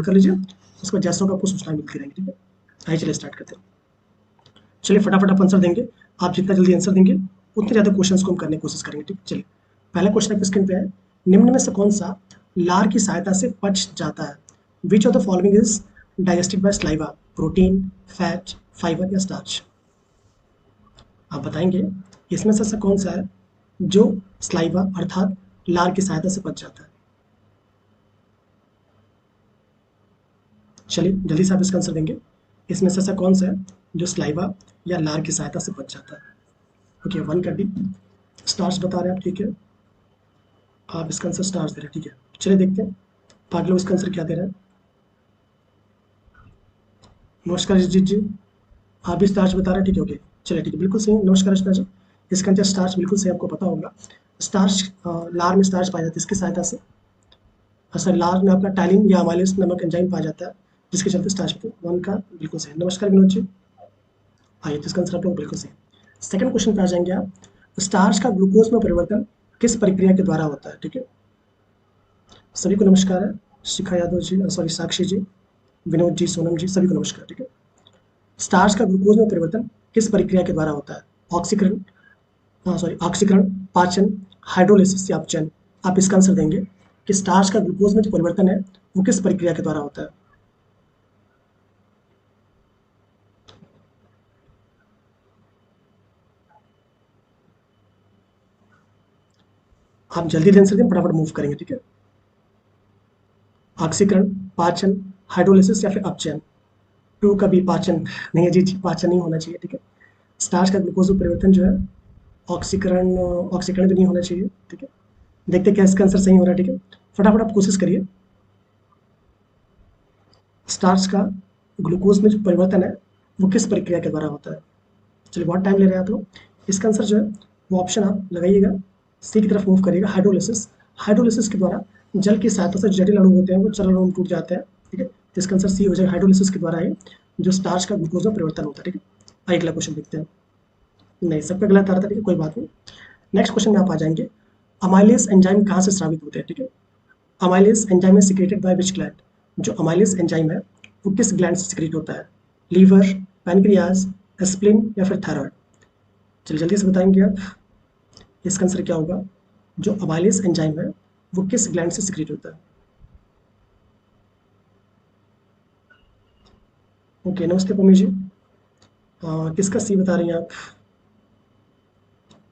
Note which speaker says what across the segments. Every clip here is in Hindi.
Speaker 1: कर लीजिए, उसके बाद जैसा होगा आपको सूचना मिलती रहेंगी। ठीक है, आइए चलिए स्टार्ट करते हैं। चलिए फटाफट आप आंसर देंगे, आप जितना जल्दी आंसर देंगे उतने ज़्यादा क्वेश्चंस को हम करने की कोशिश करेंगे। ठीक, चलिए पहला क्वेश्चन आपकी स्क्रीन पे है, निम्न में से कौन सा लार की सहायता से पच जाता है? विच of the following is digested by saliva? Protein, fat, fibre या स्टार्च? आप बताएंगे इसमें से ऐसा कौन सा है जो सलाइवा अर्थात लार की सहायता से पच जाता है? चलिए जल्दी से आप इसका आंसर देंगे, इसमें से ऐसा कौन सा है जो सलाइवा या लार की सहायता से पच जाता है? ओके, 1 कर दी, स्टार्च बता रहे हैं आप। ठीक है, आप इसका आंसर स्टार्च दे रहे हैं। ठीक है, चलिए देखते हैं बाकी लोग इसका आंसर क्या दे रहे हैं। नमस्कार जीत जी, आप भी स्टार्च बता रहे हैं। ठीक है, ओके चलिए ठीक है, बिल्कुल सही। नमस्कार रचना जी, इसका आंसर स्टार्च बिल्कुल सही, आपको पता होगा। स्टार्च लार में स्टार्च पाया जाता है, इसकी सहायता से सर लार में आपका टाइलिन या अमाइलेज नामक एंजाइम पाया जाता है, जिसके चलते स्टार्च होते हैं। 1 का बिल्कुल सही। नमस्कार विनोद जी, आइए तो इसका आंसर आप लोग बिल्कुल सही। सेकंड क्वेश्चन पे आ जाएंगे आप, स्टार्च का ग्लूकोज में परिवर्तन किस प्रक्रिया के द्वारा होता है? ठीक है, सभी को नमस्कार है, शिखा यादव जी, सॉरी साक्षी जी, विनोद जी, सोनम जी, सभी को नमस्कार। ठीक है, स्टार्च का ग्लूकोज में परिवर्तन किस प्रक्रिया के द्वारा होता है? ऑक्सीकरण, ऑक्सीकरण, पाचन, हाइड्रोलिसिस या अपचयन? आप इसका आंसर देंगे कि स्टार्च का ग्लूकोज में जो परिवर्तन है वो किस प्रक्रिया के द्वारा होता है? आप जल्दी आंसर दें, फटाफट मूव करेंगे। ठीक है, ऑक्सीकरण, पाचन, हाइड्रोलिसिस या फिर अपचयन? 2 का भी पाचन नहीं है जी, पाचन नहीं होना चाहिए। ठीक है, स्टार्च का ग्लूकोज में परिवर्तन जो है ऑक्सीकरण, ऑक्सीकरण भी नहीं होना चाहिए। ठीक है, देखते क्या इसका आंसर सही हो रहा है। ठीक है, फटाफट आप कोशिश करिए। स्टार्च का ग्लूकोज में जो परिवर्तन है वो किस प्रक्रिया के द्वारा होता है? चलिए बहुत टाइम ले रहे हैं आप लोग, इसका आंसर जो है वो ऑप्शन आप लगाइएगा, सी की तरफ मूव करिएगा, हाइड्रोलिसिस। हाइड्रोलिसिस के द्वारा जल की सहायता से जटिल अणु होते हैं वो चरल अणु में टूट जाते हैं। ठीक है, तो इसका आंसर सी हो जाएगा, हाइड्रोलिसिस के द्वारा ही जो स्टार्च का ग्लूकोज में परिवर्तन होता है। ठीक है, अगला क्वेश्चन देखते हैं। नहीं, सबका गलत आ रहा था। ठीक है, कोई बात नहीं। नेक्स्ट क्वेश्चन में आप आ जाएंगे, अमाइलेज एंजाइम कहाँ से स्रावित होते हैं? ठीक है, amylase enzyme is secreted by which gland? जो अमाइलेज एंजाइम है वो किस ग्लैंड से सिक्रेट होता है? लीवर, पैनक्रियाज, स्प्लीन या फिर थायराइड? चलिए जल्दी से बताएंगे आप, इसका आंसर क्या होगा? जो अमाइलेज एंजाइम है वो किस ग्लैंड से सिक्रेट होता है? ओके, नमस्ते पमी जी, किसका सी बता रही हैं आप?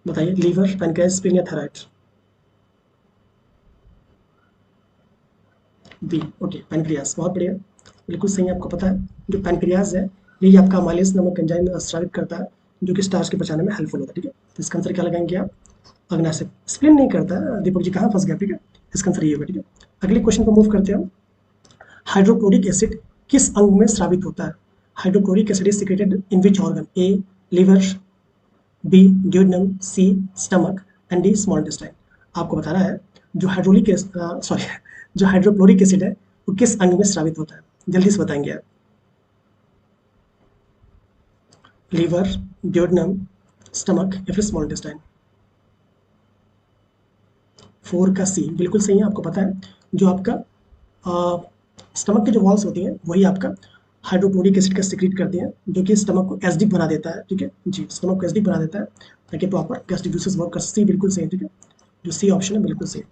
Speaker 1: बताइए, लीवर, पैनक्रियाज, स्प्लीन या थायराइड? बी, ओके पैनक्रियाज, बहुत बढ़िया, बिल्कुल सही। आपको पता है जो पैनक्रियाज है यही आपका अमाइलेज नामक एंजाइम स्रावित करता है, जो कि स्टार्च के पचाने में हेल्पफुल होता है। ठीक है, तो इसका आंसर क्या लगाएंगे आप? अग्नाशय। स्प्लीन नहीं करता है, दीपक जी कहाँ फंस गया? ठीक है, इसका आंसर ये होगा। ठीक है, अगले क्वेश्चन पर मूव करते हैं। हाइड्रोक्लोरिक एसिड किस अंग में स्रावित होता है? Hydrochloric acid is secreted in which organ? A liver, B duodenum, C stomach and D small intestine? आपको बताना है जो हाइड्रोलिक सॉरी जो हाइड्रोक्लोरिक एसिड है वो किस अंग में स्रावित होता है? जल्दी से बताएंगे आप। लीवर, ड्यूडेनम, स्टमक या फिर स्मॉल इंटेस्टाइन? 4 का सी बिल्कुल सही है। आपको पता है जो आपका स्टमक की जो वॉल्स होती हैं वही आपका हाइड्रोक्लोरिक एसिड का सिक्रीट करती हैं, जो कि स्टमक को एसिडिक बना देता है। ठीक है जी, स्टमक को एसिडिक बना देता है ताकि प्रॉपर गैस्ट्रिक जूसेस वर्क कर। सी बिल्कुल सही है। ठीक है, जो सी ऑप्शन है बिल्कुल सही।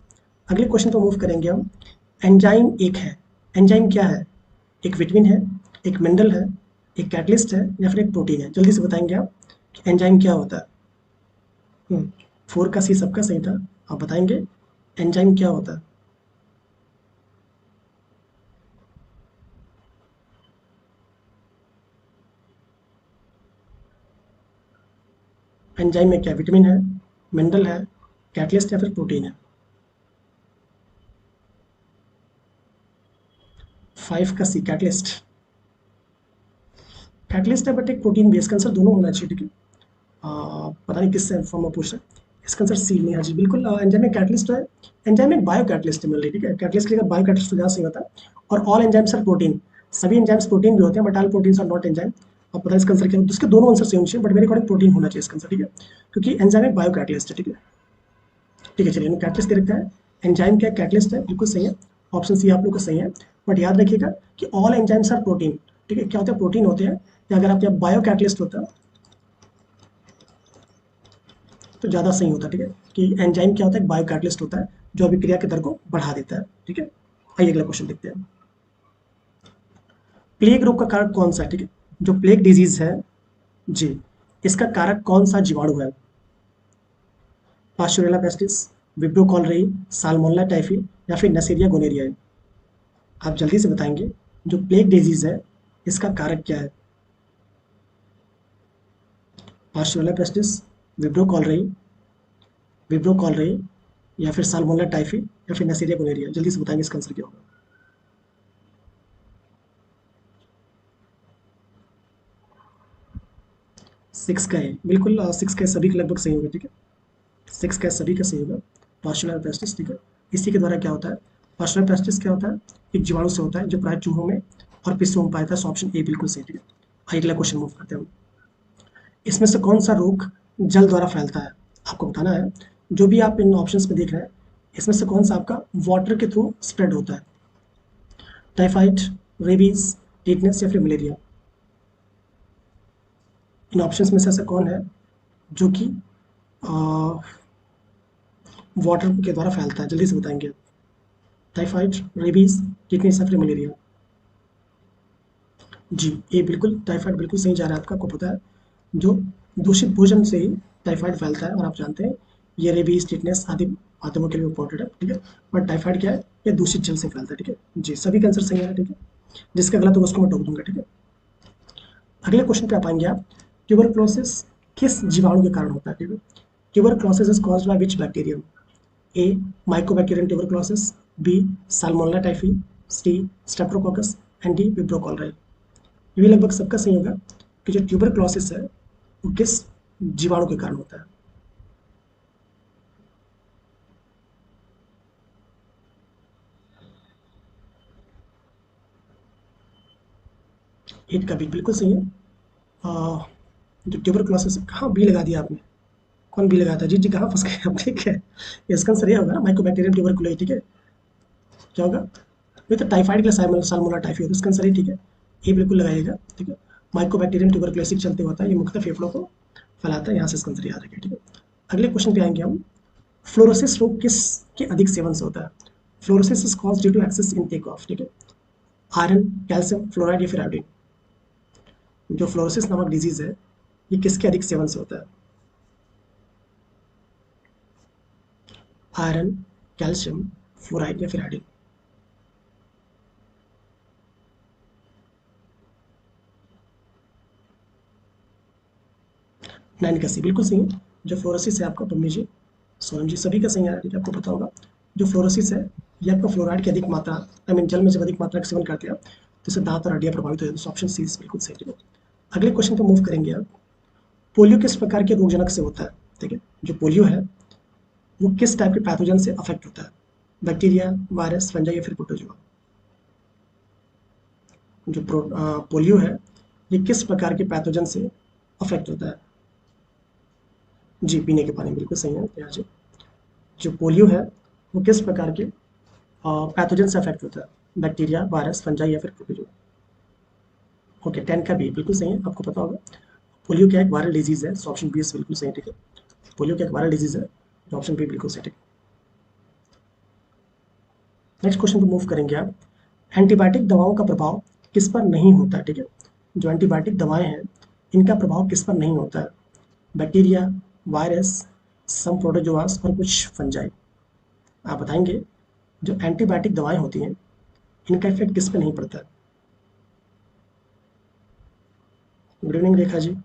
Speaker 1: अगले क्वेश्चन पर मूव करेंगे हम। एंजाइम एक है, एंजाइम क्या है? एक विटामिन है, एक मिनरल है, एक कैटलिस्ट है या फिर एक प्रोटीन है? जल्दी से बताएंगे आप कि एंजाइम क्या होता है। 4 का सी सबका सही था, आप बताएंगे एंजाइम क्या होता है? एंजाइम में क्या विटामिन है, मिनरल है, कैटलिस्ट या फिर प्रोटीन है? 5 का सी कैटलिस्ट। कैटलिस्ट है बट एक प्रोटीन बेस का आंसर दोनों होना चाहिए। ठीक है, पता नहीं किस फॉर्म में पूछ रहे हैं, इसका आंसर सी नहीं है जी, बिल्कुल एंजाइम में कैटलिस्ट है। एंजाइम एक बायो कैटलिस्ट मिल रही है। ठीक है, कैटलिस्ट के लिए बायो कैटलिस्ट तो ज़्यादा सही होता है। और ऑल एंजाइम्स आर प्रोटीन, सभी एंजाइम्स प्रोटीन भी होते हैं but all proteins are not enzyme. अब पता है इसका आंसर क्या है? इसके दोनों आंसर सेम होने चाहिए बट मेरे अकॉर्डिंग प्रोटीन होना चाहिए इसका आंसर। ठीक है, क्योंकि एंजाइम एक बायो कैटलिस्ट है। ठीक है, ठीक है चलिए कैटलिस्ट दे रखा है, एंजाइम क्या कैटलिस्ट है, बिल्कुल सही है। ऑप्शन सी आप लोग का सही है। बट याद रखिएगा कि ऑल एंजाइम्स आर प्रोटीन, ठीक है। क्या होता है, प्रोटीन होते हैं, या अगर आपके बायो कैटलिस्ट होता है तो ज़्यादा सही होता है, ठीक है। कि एंजाइम क्या होता है, बायो कैटलिस्ट होता है जो अभिक्रिया के दर को बढ़ा देता है, ठीक है। आइए अगला क्वेश्चन देखते हैं। प्लेग रोग का कारक कौन सा है, ठीक है। जो प्लेग डिजीज है जी, इसका कारक कौन सा जीवाणु है? Pasteurella pestis, Vibrio cholerae, Salmonella typhi या फिर नसेरिया गोनेरिया? आप जल्दी से बताएंगे। जो प्लेग डिजीज है इसका कारक क्या है? पास्चुरेला पेस्टिस, विब्रो कॉलरेई, या फिर साल्मोनेला टाइफी या फिर नसेरिया गोनेरिया? जल्दी से बताएंगे इसका आंसर क्या होगा। सिक्स का है, बिल्कुल सिक्स का सभी के लगभग सही होगा, ठीक है। सिक्स का सभी का सही होगा, पास्चुरेला पेस्टिस, ठीक है। इसी के द्वारा क्या होता है, पास्चुरेला पेस्टिस क्या होता है, एक जीवाणु से होता है जो प्राय चूहों में और पिस्सों में पाया था। ऑप्शन ए बिल्कुल सही, ठीक है। आइए अगला क्वेश्चन मूव करते हैं हम। इसमें से कौन सा रोग जल द्वारा फैलता है? आपको बताना है। जो भी आप इन ऑप्शंस में देख रहे हैं, इसमें से कौन सा आपका वाटर के थ्रू स्प्रेड होता है? टाइफाइड, रेबीज, टिटनेस या फिर मलेरिया? इन ऑप्शंस में से ऐसा कौन है जो कि वाटर के द्वारा फैलता है? जल्दी से बताएंगे। टाइफाइड, रेबीज, टिटनेस या फिर मलेरिया? जी, ये बिल्कुल टाइफाइड बिल्कुल सही जा रहा है आपका। आपको पता है जो दूषित भोजन से ही टाइफाइड फैलता है, और आप जानते हैं ये रेबीज, टिटनेस आदि आदमों के लिए इम्पोर्टेंट है, ठीक है। बट टाइफाइड क्या है, ये दूषित जल से फैलता है, ठीक है। जी, सभी का आंसर सही है, ठीक है। जिसका गलत होगा उसको मैं टोक दूंगा, ठीक है। अगले क्वेश्चन पे आ पाएंगे आप। ट्यूबरक्लोसिस किस जीवाणु के कारण होता है, ठीक है। Tuberculosis is caused by which bacterium? A Mycobacterium tuberculosis, b Salmonella typhi, c Streptococcus and d Vibrio cholerae? ये भी लगभग सबका सही होगा कि जो ट्यूबरक्लोसिस है वो किस जीवाणु के कारण होता है। हिट का भी बिल्कुल सही है। जो ट्यूबरक्लोसिस, कहाँ बी लगा दिया आपने? कौन बी लगाया था? जी जी, कहाँ फंस गए आप, ठीक है। इसका आंसर ये होगा ना, माइकोबैक्टीरियम ट्यूबरकुलोसिस, ठीक है। क्या होगा? ये तो टाइफाइड के लिए साल्मोनेला टाइफी होता है, इसका आंसर ही ठीक है। ये बिल्कुल लगाइएगा, ठीक है। माइकोबैक्टीरियम ट्यूबरकुलोसिस चलते होता है, ये मुख्यतः फेफड़ों को फैलाता है। यहाँ से इसका आंसर याद रखिए, ठीक है। अगले क्वेश्चन पे आएंगे हम। फ्लोरोसिस रोग किस के अधिक सेवन से होता है? Fluorosis is caused due to excess intake of, ठीक है, आयरन, कैल्शियम, फ्लोराइड या फिर आयोडीन? जो फ्लोरोसिस नामक डिजीज है ये किसके अधिक सेवन से होता है? आयरन, कैल्शियम, फ्लोराइड या फिर आयोडीन? 9 का सी बिल्कुल सही है। जो फ्लोरोसिस है आपका, पम्मी जी, सोनम जी, सभी का सही है, ठीक है। आपको पता होगा जो फ्लोरोसिस है ये आपका फ्लोराइड की अधिक मात्रा, आई मीन जल में जब अधिक मात्रा का सेवन करते हैं तो इससे दांत और हड्डियाँ प्रभावित हो जाती है। ऑप्शन सी बिल्कुल सही, ठीक है। अगले क्वेश्चन पर मूव करेंगे आप। पोलियो किस प्रकार के रोगजनक से होता है, ठीक है। जो पोलियो है वो किस टाइप के पैथोजन से अफेक्ट होता है? बैक्टीरिया, वायरस, फंजाई या फिर प्रोटोजोआ? जो पोलियो है ये किस प्रकार के पैथोजन से अफेक्ट होता है? जी, पीने के पानी, बिल्कुल सही है यहाँ जी। जो पोलियो है वो किस प्रकार के पैथोजन से अफेक्ट होता है? बैक्टीरिया, वायरस, फंजाई या फिर प्रोटोजोआ? ओके, 10 का बी बिल्कुल सही है। आपको पता होगा पोलियो क्या एक वायरल डिजीज है, ऑप्शन बी इज बिल्कुल सही, ठीक है। पोलियो क्या एक वायरल डिजीज है, ऑप्शन बी बिल्कुल सही, ठीक है। नेक्स्ट क्वेश्चन पे मूव करेंगे आप। एंटीबायोटिक दवाओं का प्रभाव किस पर नहीं होता है, ठीक है। जो एंटीबायोटिक दवाएं हैं इनका प्रभाव किस पर नहीं होता है? बैक्टीरिया, वायरस, सम प्रोटोजोआस और कुछ फंजाई? आप बताएंगे जो एंटीबायोटिक दवाएं होती हैं इनका इफेक्ट किस पे नहीं पड़ता है? Good evening Rekha ji.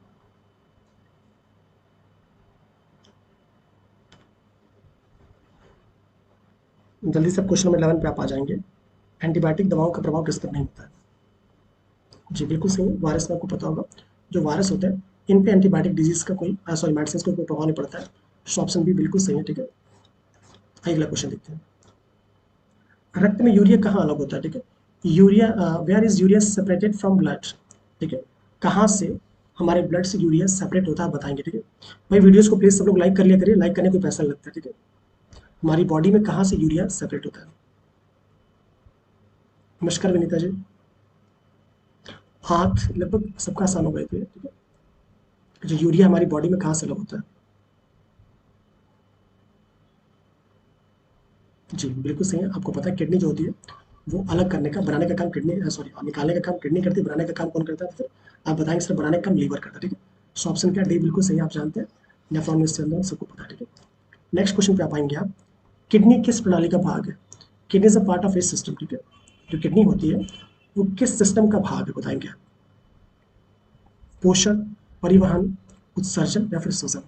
Speaker 1: जल्दी से क्वेश्चन नंबर 11 पे आप आ जाएंगे। एंटीबायोटिक दवाओं का प्रभाव किस पर नहीं होता है? जी बिल्कुल सही है। वायरस में आपको पता होगा जो वायरस होते हैं इन पे एंटीबायोटिक डिजीज का कोई सॉरी मेडिसिन का कोई प्रभाव नहीं पड़ता है। ऑप्शन भी बिल्कुल सही है, ठीक है। अगला क्वेश्चन देखते हैं। रक्त में यूरिया कहाँ अलग होता है, ठीक है। Urea, where is urea separated from blood, ठीक है। कहाँ से हमारे ब्लड से यूरिया सेपरेट होता है बताएंगे, ठीक है। भाई वीडियोस को प्लीज सब लोग लाइक कर लिया करिए, लाइक करने कोई पैसा नहीं लगता है, ठीक है। हमारी बॉडी में कहाँ से यूरिया सेपरेट होता है? नमस्कार विनीता जी। हाथ लगभग सबका आसान हो गए थे, ठीक है। जो यूरिया हमारी बॉडी में कहाँ से अलग होता है? जी बिल्कुल सही है, आपको पता है किडनी जो होती है वो अलग करने का, बनाने का काम किडनी, सॉरी, निकालने का काम किडनी करती है, बनाने का काम कौन करता है? फिर आप बताएंगे सर, बनाने का काम लीवर करता है, ठीक है। सो ऑप्शन क्या, डी बिल्कुल सही है, आप जानते हैं, नेफ्रॉन में से अंदर सबको पता है, ठीक है। नेक्स्ट क्वेश्चन पे आप आएंगे आप, किडनी किस प्रणाली का भाग है? Kidney is a part of A system, ठीक है। जो किडनी होती है वो किस सिस्टम का भाग है, बताएंगे आप? पोषण, परिवहन, उत्सर्जन या फिर शोषण?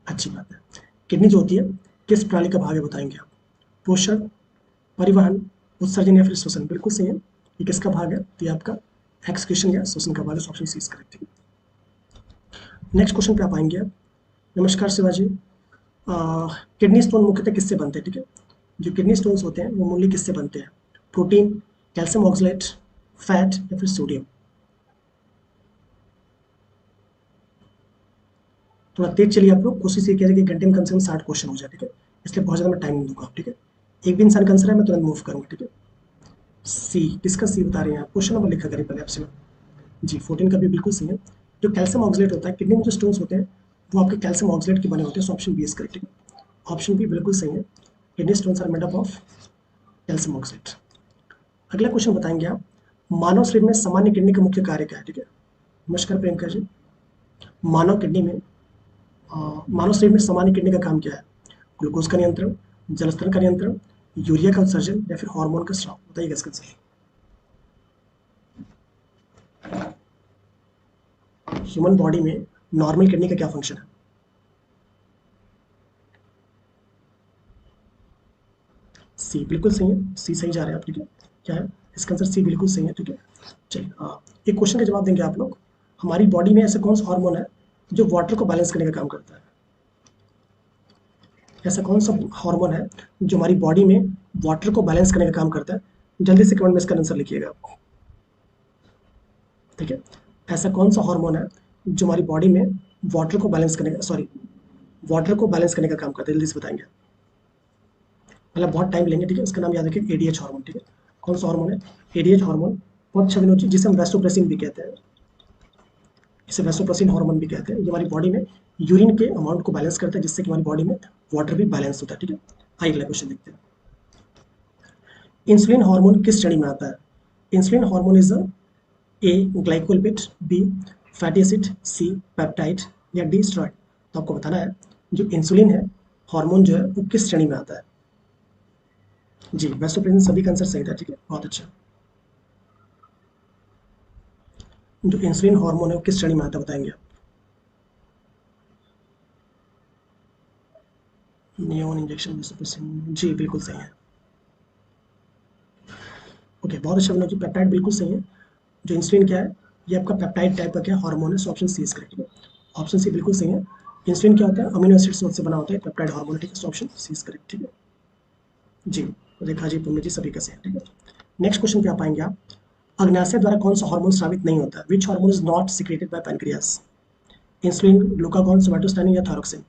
Speaker 1: अच्छी बात है। किडनी जो होती है किस प्रणाली का भाग है, बताएंगे आप? पोषण, परिवहन, उत्सर्जन या फिर श्वसन? बिल्कुल सही है। ये किसका भाग है? तो ये आपका एक्सक्रीशन या श्वसन का भाग है। ऑप्शन सी इज करेक्ट है। नेक्स्ट क्वेश्चन पे आप आएंगे आप। नमस्कार शिवाजी। किडनी स्टोन मुख्यतः किससे बनते हैं, ठीक है। जो किडनी स्टोन्स होते हैं वो मूलली किससे बनते हैं? प्रोटीन, कैल्शियम ऑक्सलेट, फैट या फिर सोडियम? थोड़ा तेज चलिए आप लोग, कोशिश ये कीजिए कि घंटे में कम से कम 60 क्वेश्चन हो जाए, ठीक है। इसलिए बहुत ज़्यादा मैं टाइम नहीं दूंगा, ठीक है। एक भी इंसान का आंसर है मैं तुरंत मूव करूंगा, ठीक है। सी, किसका सी बता रहे हैं आप? क्वेश्चन नंबर लिखा करिए पहले आपसे। जी 14 का भी बिल्कुल सही है। जो कैल्शियम ऑक्सलेट होता है, किडनी में जो स्टोन्स होते हैं वो आपके कैल्शियम ऑक्सलेट के बने होते हैं। So option B is correct, ठीक है। ऑप्शन बी बिल्कुल सही है। Kidney stones are made up of calcium oxalate. अगला क्वेश्चन बताएंगे आप, मानव शरीर में सामान्य किडनी का मुख्य कार्य क्या है, ठीक है। नमस्कार प्रियंका जी। मानव किडनी में मानव शरीर में सामान्य किडनी का काम क्या है? ग्लूकोज का नियंत्रण, जलस्तर का नियंत्रण, यूरिया का उत्सर्जन या फिर हार्मोन का स्राव? बताइएगा इसका आंसर। ह्यूमन बॉडी में नॉर्मल किडनी का क्या फंक्शन है? सी बिल्कुल सही है, सी सही जा रहे हैं आप, ठीक है। क्या है इसका आंसर? सी बिल्कुल सही है, ठीक है। चलिए एक क्वेश्चन का जवाब देंगे आप लोग। हमारी बॉडी में ऐसा कौन सा हार्मोन है जो वाटर को बैलेंस करने का काम करता है? ऐसा कौन सा हार्मोन है जो हमारी बॉडी में वाटर को बैलेंस करने का काम करता है? जल्दी से कमेंट में इसका आंसर लिखिएगा आप, ठीक है। ऐसा कौन सा हार्मोन है जो हमारी बॉडी में वाटर को बैलेंस करने का, सॉरी, वाटर को बैलेंस करने का काम करता है? जल्दी से बताएंगे, मतलब बहुत टाइम लेंगे, ठीक है। इसका नाम याद रखिए, एडीएच हार्मोन, ठीक है। कौन सा हार्मोन है? ADH hormone. बहुत अच्छा विनोद जी, जिसे हम वैसोप्रेसिन भी कहते हैं, इसे वैसोप्रेसिन हार्मोन भी कहते हैं। ये हमारी बॉडी में यूरिन के अमाउंट को बैलेंस करता है, जिससे कि हमारी बॉडी में वाटर भी बैलेंस होता है, ठीक है। आइए अगला क्वेश्चन देखते हैं। इंसुलिन हार्मोन किस श्रेणी में आता है? Insulin hormone is A glycolipid, B fatty acid, C peptide या डी स्टेरॉइड? तो आपको बताना है जो इंसुलिन है हार्मोन जो है वो किस श्रेणी में आता है। जी वैसोप्रेसिन सभी का आंसर सही था, ठीक है, बहुत अच्छा। जो इंसुलिन हार्मोन है वो किस श्रेणी में आता है, बताएंगे आप? नियोन इंजेक्शन वैसोप्रेसिन, जी बिल्कुल सही है। ओके बहुत अच्छा विनोद जी, पेप्टाइड बिल्कुल सही है। जो इंसुलिन क्या है, ये आपका पेप्टाइड टाइप का क्या हार्मोन है? So option C is correct, ठीक है। ऑप्शन सी बिल्कुल सही है। इंसुलिन क्या होता है? अमीनो एसिड से बना होता है, पेप्टाइड हार्मोन, ठीक है। So option C is correct, ठीक है। जी रेखा जी, पुण्य जी, सभी का सही है, ठीक है। नेक्स्ट क्वेश्चन पे आप आएंगे आप, अग्नाशय द्वारा कौन सा हार्मोन स्रावित नहीं होता? Which hormone is not secreted by pancreas? Insulin, glucagon, somatostatin या थायरोक्सिन?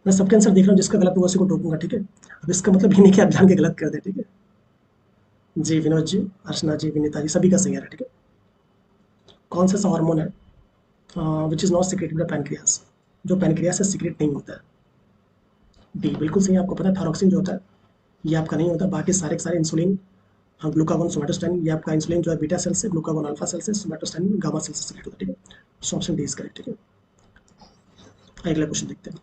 Speaker 1: मैं सबके आंसर देख रहा हूँ, जिसका गलत होगा उसी को टोकूंगा, ठीक है। अब इसका मतलब ये नहीं कि आप जान के गलत कर दे, ठीक है। जी विनोद जी, अर्चना जी, विनीता जी, सभी का सही है, ठीक है। कौन सा हार्मोन है which is not secreted by pancreas, जो पैनक्रियास से सिक्रेट नहीं होता है? डी बिल्कुल सही है। आपको पता है थायरोक्सिन जो होता है ये आपका नहीं होता, बाकी सारे के सारे इंसुलिन, ग्लूकागॉन, सोमैटोस्टैटिन, ये आपका इंसुलिन जो है बीटा सेल से, ग्लूकागॉन अल्फा सेल से, सोमैटोस्टैटिन गामा सेल से सिक्रेट होता है, ठीक है। So option D is correct, ठीक है। अगला क्वेश्चन देखते हैं।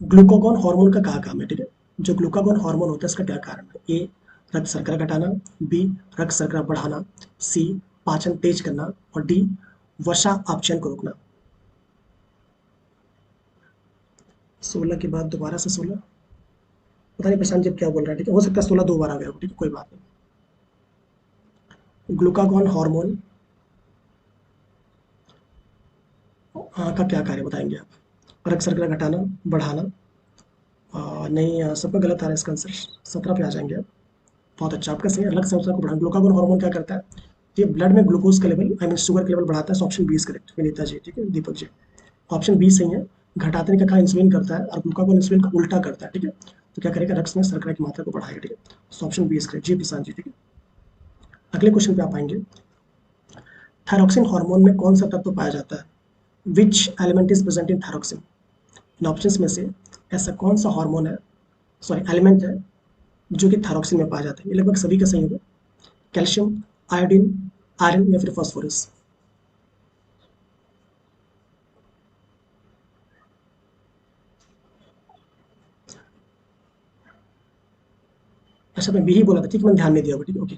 Speaker 1: ग्लूकागॉन हार्मोन का क्या काम है, ठीक है। जो ग्लूकागॉन हार्मोन होता है इसका क्या कारण है? ए रक्त शर्करा घटाना, बी रक्त शर्करा बढ़ाना, सी पाचन तेज करना और डी वसा अपचयन को रोकना? 16 के बाद दोबारा से 16, पता नहीं प्रशांत जी अब क्या बोल रहा है, ठीक है। हो सकता है 16 दो बार आ गया हो, ठीक है, कोई बात नहीं। ग्लूकागॉन हार्मोन का क्या कार्य बताएंगे आप? रक्त शर्करा घटाना, बढ़ाना? नहीं सबका गलत आ रहा है इसका आंसर। 17 पे आ जाएंगे आप। बहुत अच्छा, आपका सही है। रक्त शर्करा को बढ़ाना। ग्लूकागॉन हार्मोन क्या करता है? ये ब्लड में ग्लूकोज का लेवल, आई मीन शुगर का लेवल बढ़ाता है। Option B is correct, Vinita ji, ठीक है, दीपक जी। ऑप्शन बी सही है, घटाने का काम इंसुलिन करता है और ग्लूकागोन इंसुलिन का उल्टा करता है, ठीक है। तो क्या करेगा, रक्त में शर्करा की मात्रा को बढ़ाएगा, ठीक है। तो ऑप्शन बी इज करेक्ट, जी प्रशांत जी, ठीक है। अगले क्वेश्चन पे आप आएंगे, थायरॉक्सिन हार्मोन में कौन सा तत्व पाया जाता है? Which element is present in thyroxine? In options में से ऐसा कौन सा हार्मोन है, सॉरी एलिमेंट है, जो कि थायरॉक्सिन में पाया जाता है? ये लगभग सभी का सही होगा। कैल्शियम, आयोडीन, आयरन या फिर फास्फोरस? अच्छा मैं बी ही बोला था, ठीक है, मैंने ध्यान नहीं दिया होगा, ठीक है, ओके।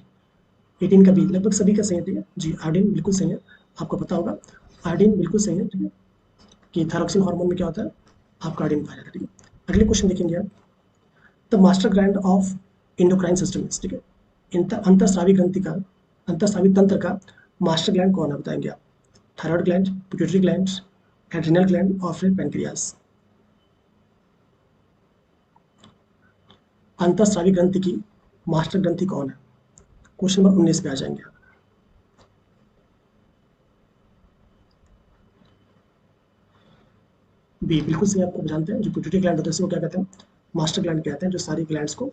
Speaker 1: 18 का बी लगभग सभी का सही है, ठीक है जी। आयोडीन बिल्कुल सही है, आपको पता होगा। आयोडीन बिल्कुल सही है, ठीक है, कि थायरॉक्सिन हार्मोन में क्या होता है, आपका आयोडीन पाया जाता है, ठीक है। अगले क्वेश्चन देखेंगे आप, the master gland of endocrine system, ठीक है, अंतःस्रावी ग्रंथि का, अंतःस्रावी तंत्र का मास्टर ग्लैंड कौन है, बताएंगे आप? Thyroid gland, pituitary gland, adrenal gland और फिर पेनक्रियास? अंतःस्रावी ग्रंथि की मास्टर ग्रंथि कौन है? क्वेश्चन नंबर 19 पे आ जाएंगे आप। बी बिल्कुल सही, आपको जानते हैं, जो पिट्यूटरी ग्लैंड होता है उसको क्या कहते हैं, मास्टर ग्लैंड कहते हैं, जो सारी ग्लैंड्स को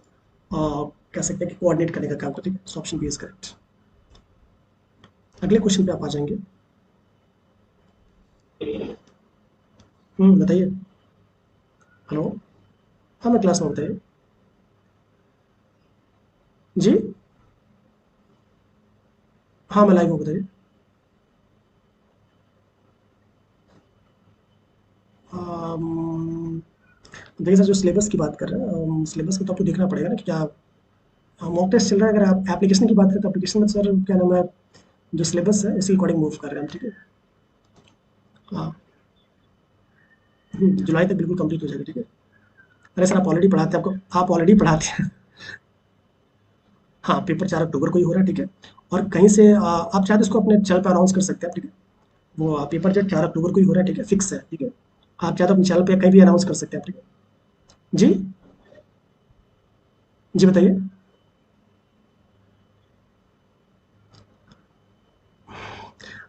Speaker 1: कह सकते हैं कि कोऑर्डिनेट करने का काम करती है। So option B is correct. अगले क्वेश्चन पे आप आ जाएंगे। बताइए। हेलो। हाँ मैं क्लास में, बताइए। जी। हाँ मैं लाइव हूँ, बताइए। अम, देखिए सर, जो सिलेबस की बात कर रहे हैं, सिलेबस में तो आपको देखना पड़ेगा ना कि क्या मॉक टेस्ट चल रहा है। अगर आप एप्लीकेशन की बात करें तो एप्लीकेशन में सर क्या नाम है, जो सिलेबस है इसी अकॉर्डिंग मूव कर रहे हैं हम, ठीक है। हाँ। जुलाई तक बिल्कुल कंप्लीट हो जाएगा, ठीक है। अरे सर आप ऑलरेडी पढ़ाते हैं, आपको आप ऑलरेडी पढ़ाते हैं। हाँ पेपर 4 अक्टूबर को ही हो रहा है, ठीक है। और कहीं से आप चाहे तो इसको अपने चैनल पर अनाउंस कर सकते हैं, ठीक है। वो पेपर जो 4 अक्टूबर को ही हो रहा है, ठीक है, फिक्स है, ठीक है। आप चाहे तो अपने चैनल पे कहीं भी अनाउंस कर सकते हैं, ठीक है। जी। जी बताइए।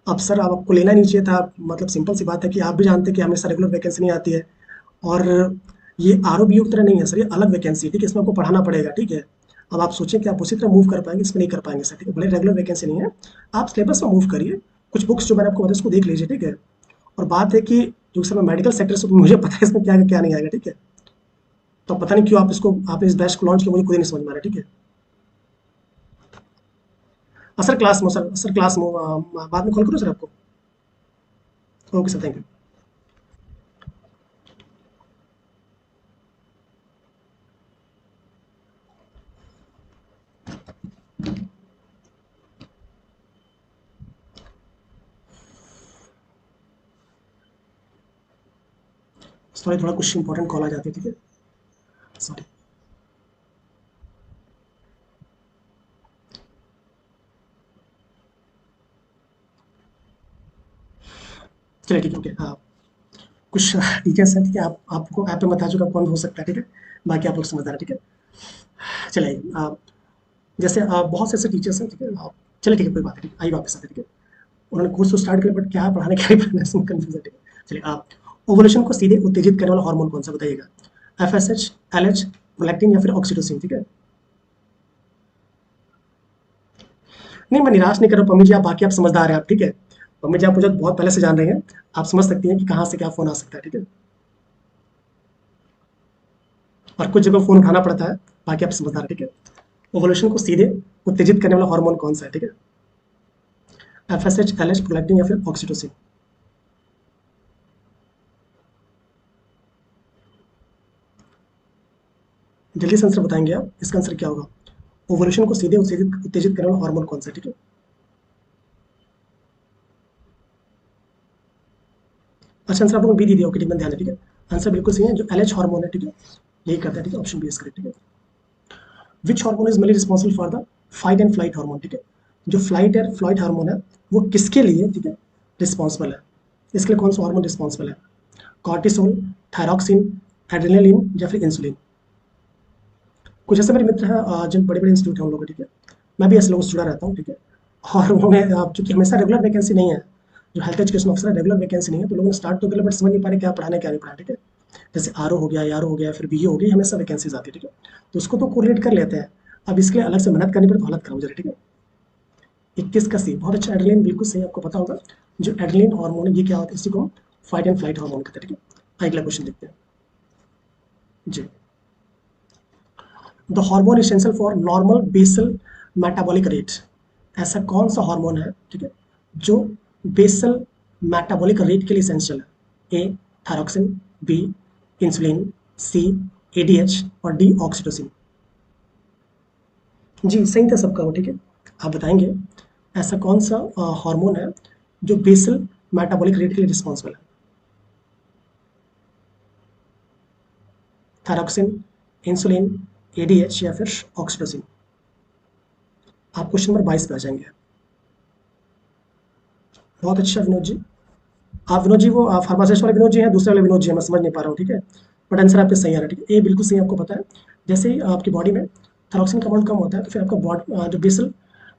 Speaker 1: अब सर अब आपको लेना नहीं चाहिए था, मतलब सिंपल सी बात है कि आप भी जानते हैं कि हमेशा रेगुलर वैकेंसी नहीं आती है। और ये आरओबीओ की तरह नहीं है सर, ये अलग वैकेंसी है, ठीक है, इसमें आपको पढ़ाना पड़ेगा, ठीक है। अब आप सोचें कि आप उसी तरह मूव कर पाएंगे, इसमें नहीं कर पाएंगे सर, ठीक है। भले रेगुलर वैकेंसी नहीं है, आप सिलेबस में मूव करिए। कुछ बुक्स जो मैंने आपको बताया उसको देख लीजिए, ठीक है। और बात है कि जो सर मैं मेडिकल सेक्टर से, मुझे पता है इसमें क्या क्या नहीं आएगा, ठीक है। तो पता नहीं क्यों आप इसको, आपने इस बैच को लॉन्च किया, मुझे खुद ही नहीं समझ में आ रहा, ठीक है। सर क्लास में, सर क्लास में बाद में कॉल करूँ सर आपको? Okay sir, thank you. Sorry, थोड़ा कुछ इंपॉर्टेंट कॉल आ जाती है, ठीक है। सॉरी। चलिए ठीक है, ओके। हाँ, कुछ टीचर्स हैं, ठीक है, आप आपको ऐप पे बता चुका कौन हो सकता है, ठीक है। बाकी आप लोग समझदार हैं, ठीक है। चलिए जैसे बहुत से ऐसे टीचर्स हैं, ठीक है। चलिए ठीक है, कोई बात नहीं, आइए वापस आते हैं, ठीक है। उन्होंने कोर्स तो स्टार्ट किया बट क्या पढ़ाने क्या नहीं पढ़ाना है, इसमें कंफ्यूजन, ठीक है। चलिए आप, ओवुलेशन को सीधे उत्तेजित करने वाला हार्मोन कौन सा, बताइएगा? एफएसएच, एलएच, प्रोलैक्टिन या फिर ऑक्सीटोसिन, ठीक है। नहीं मैं निराश नहीं कर रहा हूँ पम्मी जी, आप बाकी आप समझदार हैं आप, ठीक है। पम्मी जी आप मुझे बहुत पहले से जान रहे हैं, आप समझ सकती हैं कि कहाँ से क्या फ़ोन आ सकता है, ठीक है। और कुछ जगह फ़ोन उठाना पड़ता है, बाकी आप समझदार हैं, ठीक है। ओवुलेशन को सीधे उत्तेजित करने वाला हार्मोन कौन सा है, ठीक है? एफएसएच, एलएच, प्रोलैक्टिन या फिर ऑक्सीटोसिन? जल्दी से आंसर बताएंगे आप, इसका आंसर क्या होगा? ओवुलेशन को सीधे उत्तेजित उत्तेजित करने वाला हार्मोन कौन सा है, ठीक है? अच्छा आंसर आपको बी दे दिया, ओके ठीक है, ध्यान है, ठीक है। आंसर बिल्कुल सही है, जो एलएच हार्मोन है, ठीक है, यही करता है, ठीक है। ऑप्शन बी इज करेक्ट, ठीक है। Which hormone is mainly responsible for the fight and flight hormone, ठीक है। जो फ्लाइट एंड फ्लाइट हार्मोन है वो किसके लिए, ठीक है, रिस्पॉन्सिबल है? इसके लिए कौन सा हार्मोन रिस्पॉन्सिबल है? कॉर्टिसोल, थायरॉक्सिन, एड्रेनालिन या फिर इंसुलिन? कुछ ऐसे मेरे मित्र हैं जिन बड़े बड़े इंस्टीट्यूट हैं उन लोगों के, ठीक है। मैं भी ऐसे लोगों से जुड़ा रहता हूँ, ठीक है। और उन्होंने चूंकि हमेशा रेगुलर वैकेंसी नहीं है, जो हेल्थ एजुकेशन ऑफिसर है रेगुलर वैकेंसी नहीं है, तो लोगों ने स्टार्ट तो कर लिया बट समझ नहीं पा रहे क्या पढ़ाना क्या नहीं पढ़ाना, ठीक है। जैसे आरओ हो गया, यारो हो गया, फिर बीए हो गई, हमेशा वैकेंसीज आती है, ठीक है। तो उसको तो कोरिलेट कर लेते हैं, अब इसके लिए अलग से मेहनत करनी पड़े तो हालत खराब हो जाए, ठीक है। 21 का सी बहुत अच्छा, एड्रेनलिन बिल्कुल सही, आपको पता होगा जो एड्रेनलिन हार्मोन है ये क्या होता है, इसी को फाइट एंड फ्लाइट हार्मोन कहते हैं, ठीक है। अगला क्वेश्चन देखते हैं जी। The hormone essential for normal basal metabolic rate, ऐसा कौन सा हार्मोन है, ठीक है, जो बेसल मेटाबॉलिक रेट के लिए इसेंशियल है। ए थायरोक्सिन, बी इंसुलिन, सी एडीएच और डी ऑक्सीटोसिन। जी सही था सबका वो, ठीक है। आप बताएंगे ऐसा कौन सा हार्मोन है जो बेसल मेटाबॉलिक रेट के लिए रिस्पॉन्सिबल है। थायरोक्सिन, इंसुलिन, एडीएच या फिर ऑक्सीटोसिन। आप क्वेश्चन नंबर 22 पे आ जाएंगे। बहुत अच्छा विनोद जी, आप विनोद जी वो फार्मासिस्ट वाले विनोद जी हैं, दूसरे वाले विनोद जी हैं, मैं समझ नहीं पा रहा हूँ, ठीक है। बट आंसर आपके सही आ रहा है, ठीक है। ए बिल्कुल सही, आपको पता है जैसे ही आपकी बॉडी में थायरोक्सिन का अमाउंट कम होता है तो फिर आपका बॉडी जो बेसल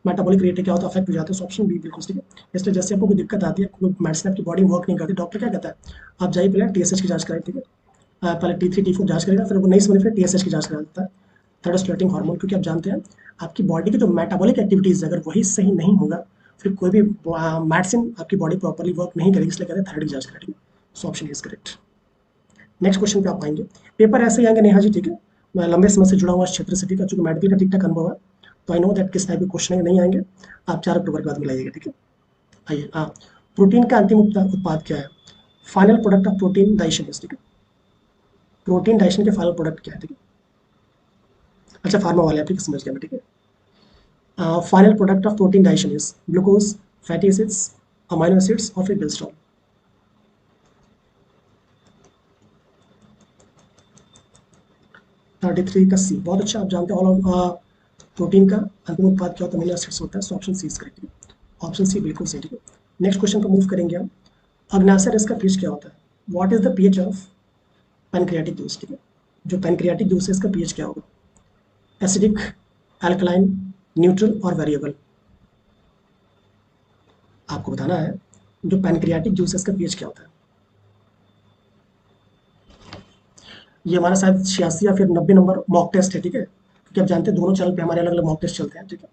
Speaker 1: मेटाबॉलिक रेट है क्या होता है, अफेक्ट हो जाता है। सो ऑप्शन बी बिल्कुल ठीक है। इसलिए जैसे आपको कोई दिक्कत आती है, कोई मेडिसिन आपकी बॉडी में वर्क नहीं करती, डॉक्टर क्या कहता है, आप जाइए पहले टीएसएच की जांच कराएं, ठीक है। पहले T3 T4 जांच करेगा, फिर वो नहीं समझ, फिर टीएसएच की जांच करा देता है, थायराइड स्टिमुलेटिंग हार्मोन, क्योंकि आप जानते हैं आपकी बॉडी की जो मेटाबॉलिक एक्टिविटीज़ अगर वही सही नहीं होगा फिर कोई भी मेडिसिन आपकी बॉडी प्रॉपर्ली वर्क नहीं करेगी, इसलिए कहते हैं थायराइड की जांच करें, ठीक है। So option is correct. Next question पे आप आएंगे, पेपर ऐसे ही आएंगे नेहा जी, ठीक है। मैं लंबे समय से जुड़ा हुआ इस क्षेत्र से, ठीक है, चूंकि मेडिकल का ठीक ठाक अनुभव है तो आई नो दैट किस टाइप के क्वेश्चन नहीं आएंगे। आप 4 अक्टूबर के बाद मिलाइएगा, ठीक है। आइए, हाँ, प्रोटीन का अंतिम उत्पाद क्या है, final product of protein digestion, ठीक है। प्रोटीन डाइजेशन के फाइनल प्रोडक्ट क्या है, ठीक है। अच्छा फार्मा वाले आप, ठीक है, समझ गया मैं, ठीक है। Final product of protein digestion is glucose, fatty acids, amino acids और फिर कोलेस्ट्रॉल। 33 का सी बहुत अच्छा, आप जानते हैं ऑल प्रोटीन का अंतिम उत्पाद क्या होता है, अमीनो एसिड्स होता है। So option C is correct, ठीक है। ऑप्शन सी बिल्कुल सही, ठीक है। नेक्स्ट क्वेश्चन पर मूव करेंगे हम। अग्नाशय रस का पीएच क्या होता है, what is the pH of pancreatic juice, ठीक है। जो पैनक्रियाटिक जूस है इसका पीएच क्या होगा, एसिडिक, अल्कलाइन, न्यूट्रल और वेरिएबल। आपको बताना है जो पैनक्रियाटिक जूस है इसका पीएच क्या होता है। ये हमारा शायद 86 या फिर 90 नंबर मॉक टेस्ट है, ठीक है, क्योंकि आप जानते हैं दोनों चैनल पे हमारे अलग अलग मॉक टेस्ट चलते हैं, ठीक है।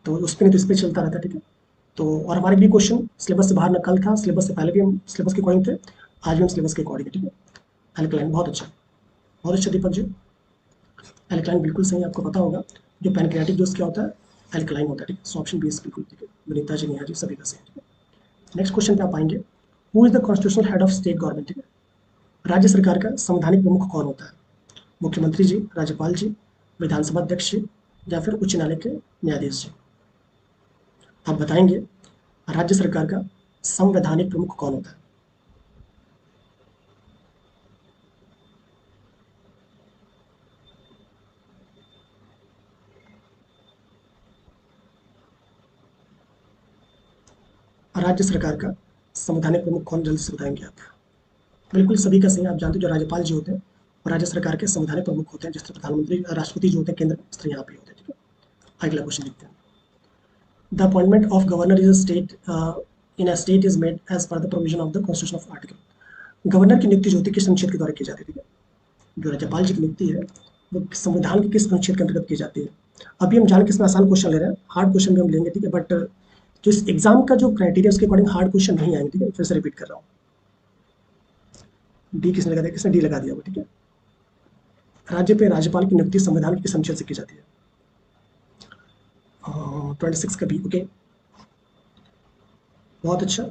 Speaker 1: तो उस पर नहीं तो इस पर चलता रहता है, ठीक है। तो और हमारे भी क्वेश्चन सिलेबस से बाहर न, कल था सिलेबस से पहले भी हम सिलेबस के अकॉर्डिंग थे, आज भी हम सिलेबस के अकॉर्डिंग है, ठीक है। एल्कलाइन बहुत अच्छा, बहुत अच्छा दीपक जी, एल्कलाइन बिल्कुल सही, आपको पता होगा जो पैनक्रियाटिक जूस क्या होता है, एल्कलाइन होता है, ठीक है। सो ऑप्शन बी इज बिल्कुल ठीक है। विनीता जी, नेहा जी, सभी का सही, ठीक है। नेक्स्ट क्वेश्चन पे आप आएंगे, who is the constitutional head of state government, ठीक है। राज्य सरकार का संवैधानिक प्रमुख कौन होता है, मुख्यमंत्री जी, राज्यपाल जी, विधानसभा अध्यक्ष जी या फिर उच्च न्यायालय के न्यायाधीश जी। आप बताएंगे राज्य सरकार का संवैधानिक प्रमुख कौन होता है। राज्य सरकार का संवैधानिक प्रमुख कौन, जल्दी से बताएंगे आप। बिल्कुल सभी का सही, आप जानते हो जो राज्यपाल जी होते हैं और राज्य सरकार के संवैधानिक प्रमुख होते हैं, जिस तरह प्रधानमंत्री राष्ट्रपति जो होते हैं केंद्र, इस तरह यहाँ पे होते हैं, ठीक है। अगला क्वेश्चन देखते हैं, the appointment of governor is a state in a state is made as per the provision of the constitution of article. Governor की नियुक्ति जो होती है किस अनुच्छेद के द्वारा की जाती है, ठीक है। जो राज्यपाल जी की नियुक्ति है वो संविधान के किस अनुच्छेद के अंतर्गत की जाती है। अभी हम जान किसमें आसान क्वेश्चन ले रहे हैं, हार्ड क्वेश्चन भी हम लेंगे, ठीक है। बट जो इस एग्जाम का जो क्राइटेरिया उसके अकॉर्डिंग हार्ड क्वेश्चन नहीं आएंगे, ठीक है। फिर से रिपीट कर रहा हूँ, डी किसने लगा दिया, किसने डी लगा दिया वो, ठीक है। राज्य पे राज्यपाल की नियुक्ति संविधान के किस अनुच्छेद से की जाती है, 26 का बी, ओके। बहुत अच्छा,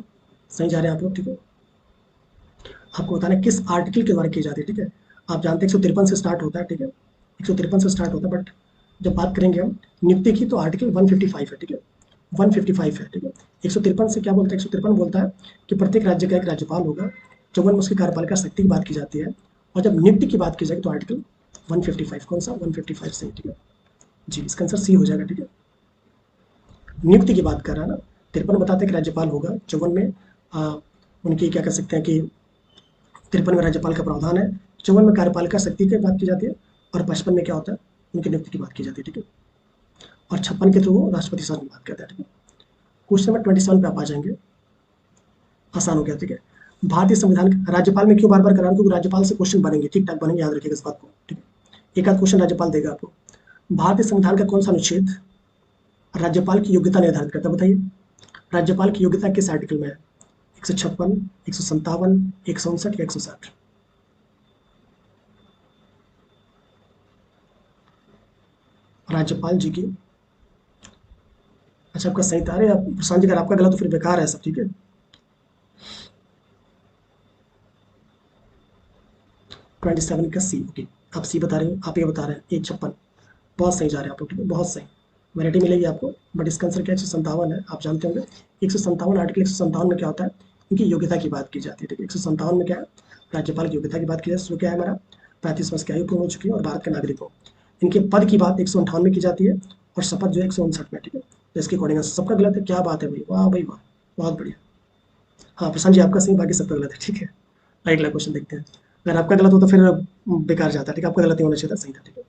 Speaker 1: सही जा रहे हैं आप लोग, ठीक है। आपको बताना है किस आर्टिकल के द्वारा की जाती है, ठीक है। आप जानते हैं 153 से स्टार्ट होता है, ठीक है, 153 से स्टार्ट होता है, बट जब बात करेंगे हम नियुक्ति की तो आर्टिकल 155 है, ठीक है, 155 है, ठीक है। 153 से क्या बोलता है, 153 बोलता है कि प्रत्येक राज्य का एक राज्यपाल होगा, 54 में उसकी कार्यपालिका शक्ति की बात की जाती है, और जब नियुक्ति की बात की जाएगी तो आर्टिकल 155, कौन सा 155 सही, ठीक है जी, इसका आंसर सी हो जाएगा, ठीक है। नियुक्ति की बात कर रहा है ना, 53 बताते हैं कि राज्यपाल होगा, 54 में उनकी क्या कह सकते हैं कि 53 में राज्यपाल का प्रावधान है, 54 में कार्यपालिका शक्ति की बात की जाती है, और 55 में क्या होता है उनकी नियुक्ति की बात की जाती है, ठीक है। और 56 के थ्रू वो राष्ट्रपति शासन की बात करता है, ठीक है। क्वेश्चन नंबर 27 पे आप आ जाएंगे, आसान हो गया, ठीक है। भारतीय संविधान राज्यपाल में क्यों बार बार करा रहा हूं, क्योंकि राज्यपाल से क्वेश्चन बनेंगे, ठीक ठाक बनेंगे, याद रखिएगा इस बात को, ठीक है। एक आध क्वेश्चन राज्यपाल देगा आपको। भारतीय संविधान का कौन सा अनुच्छेद राज्यपाल की योग्यता निर्धारित करता है, बताइए। राज्यपाल की योग्यता किस आर्टिकल में है? 156, 157, 159 या 160? राज्यपाल जी की, अच्छा आपका सही था। अरे आप प्रशांत जी, अगर आपका गलत तो फिर बेकार है सब, ठीक है। 27 का सी, ओके। आप सी बता रहे हो, आप ये बता रहे हैं 156। बहुत सही जा रहे हैं आप लोग, ठीक है, बहुत सही। वैरायटी मिलेगी आपको, बट इसका आंसर क्या 157 है, आप जानते होंगे। 157 आर्टिकल 157 में क्या होता है, इनकी योग्यता की बात की जाती है, ठीक है। 157 में क्या है, राज्यपाल की योग्यता की बात की जाती है। इसमें क्या है हमारा, 35 वर्ष की आयु पूर्ण हो चुकी है और भारत के नागरिक हो। इनके पद की बात 158 में की जाती है और शपथ जो है 159 में, ठीक है। तो इसके अकॉर्डिंग सबका गलत है, क्या बात है भाई, वाह भाई वाह, बहुत बढ़िया। हाँ प्रशांत जी आपका सही, बाकी सबका गलत है, ठीक है। अगला क्वेश्चन देखते हैं। अगर आपका गलत हो तो फिर बेकार जाता है, ठीक है, आपका गलत नहीं होना चाहिए था, सही था, ठीक है।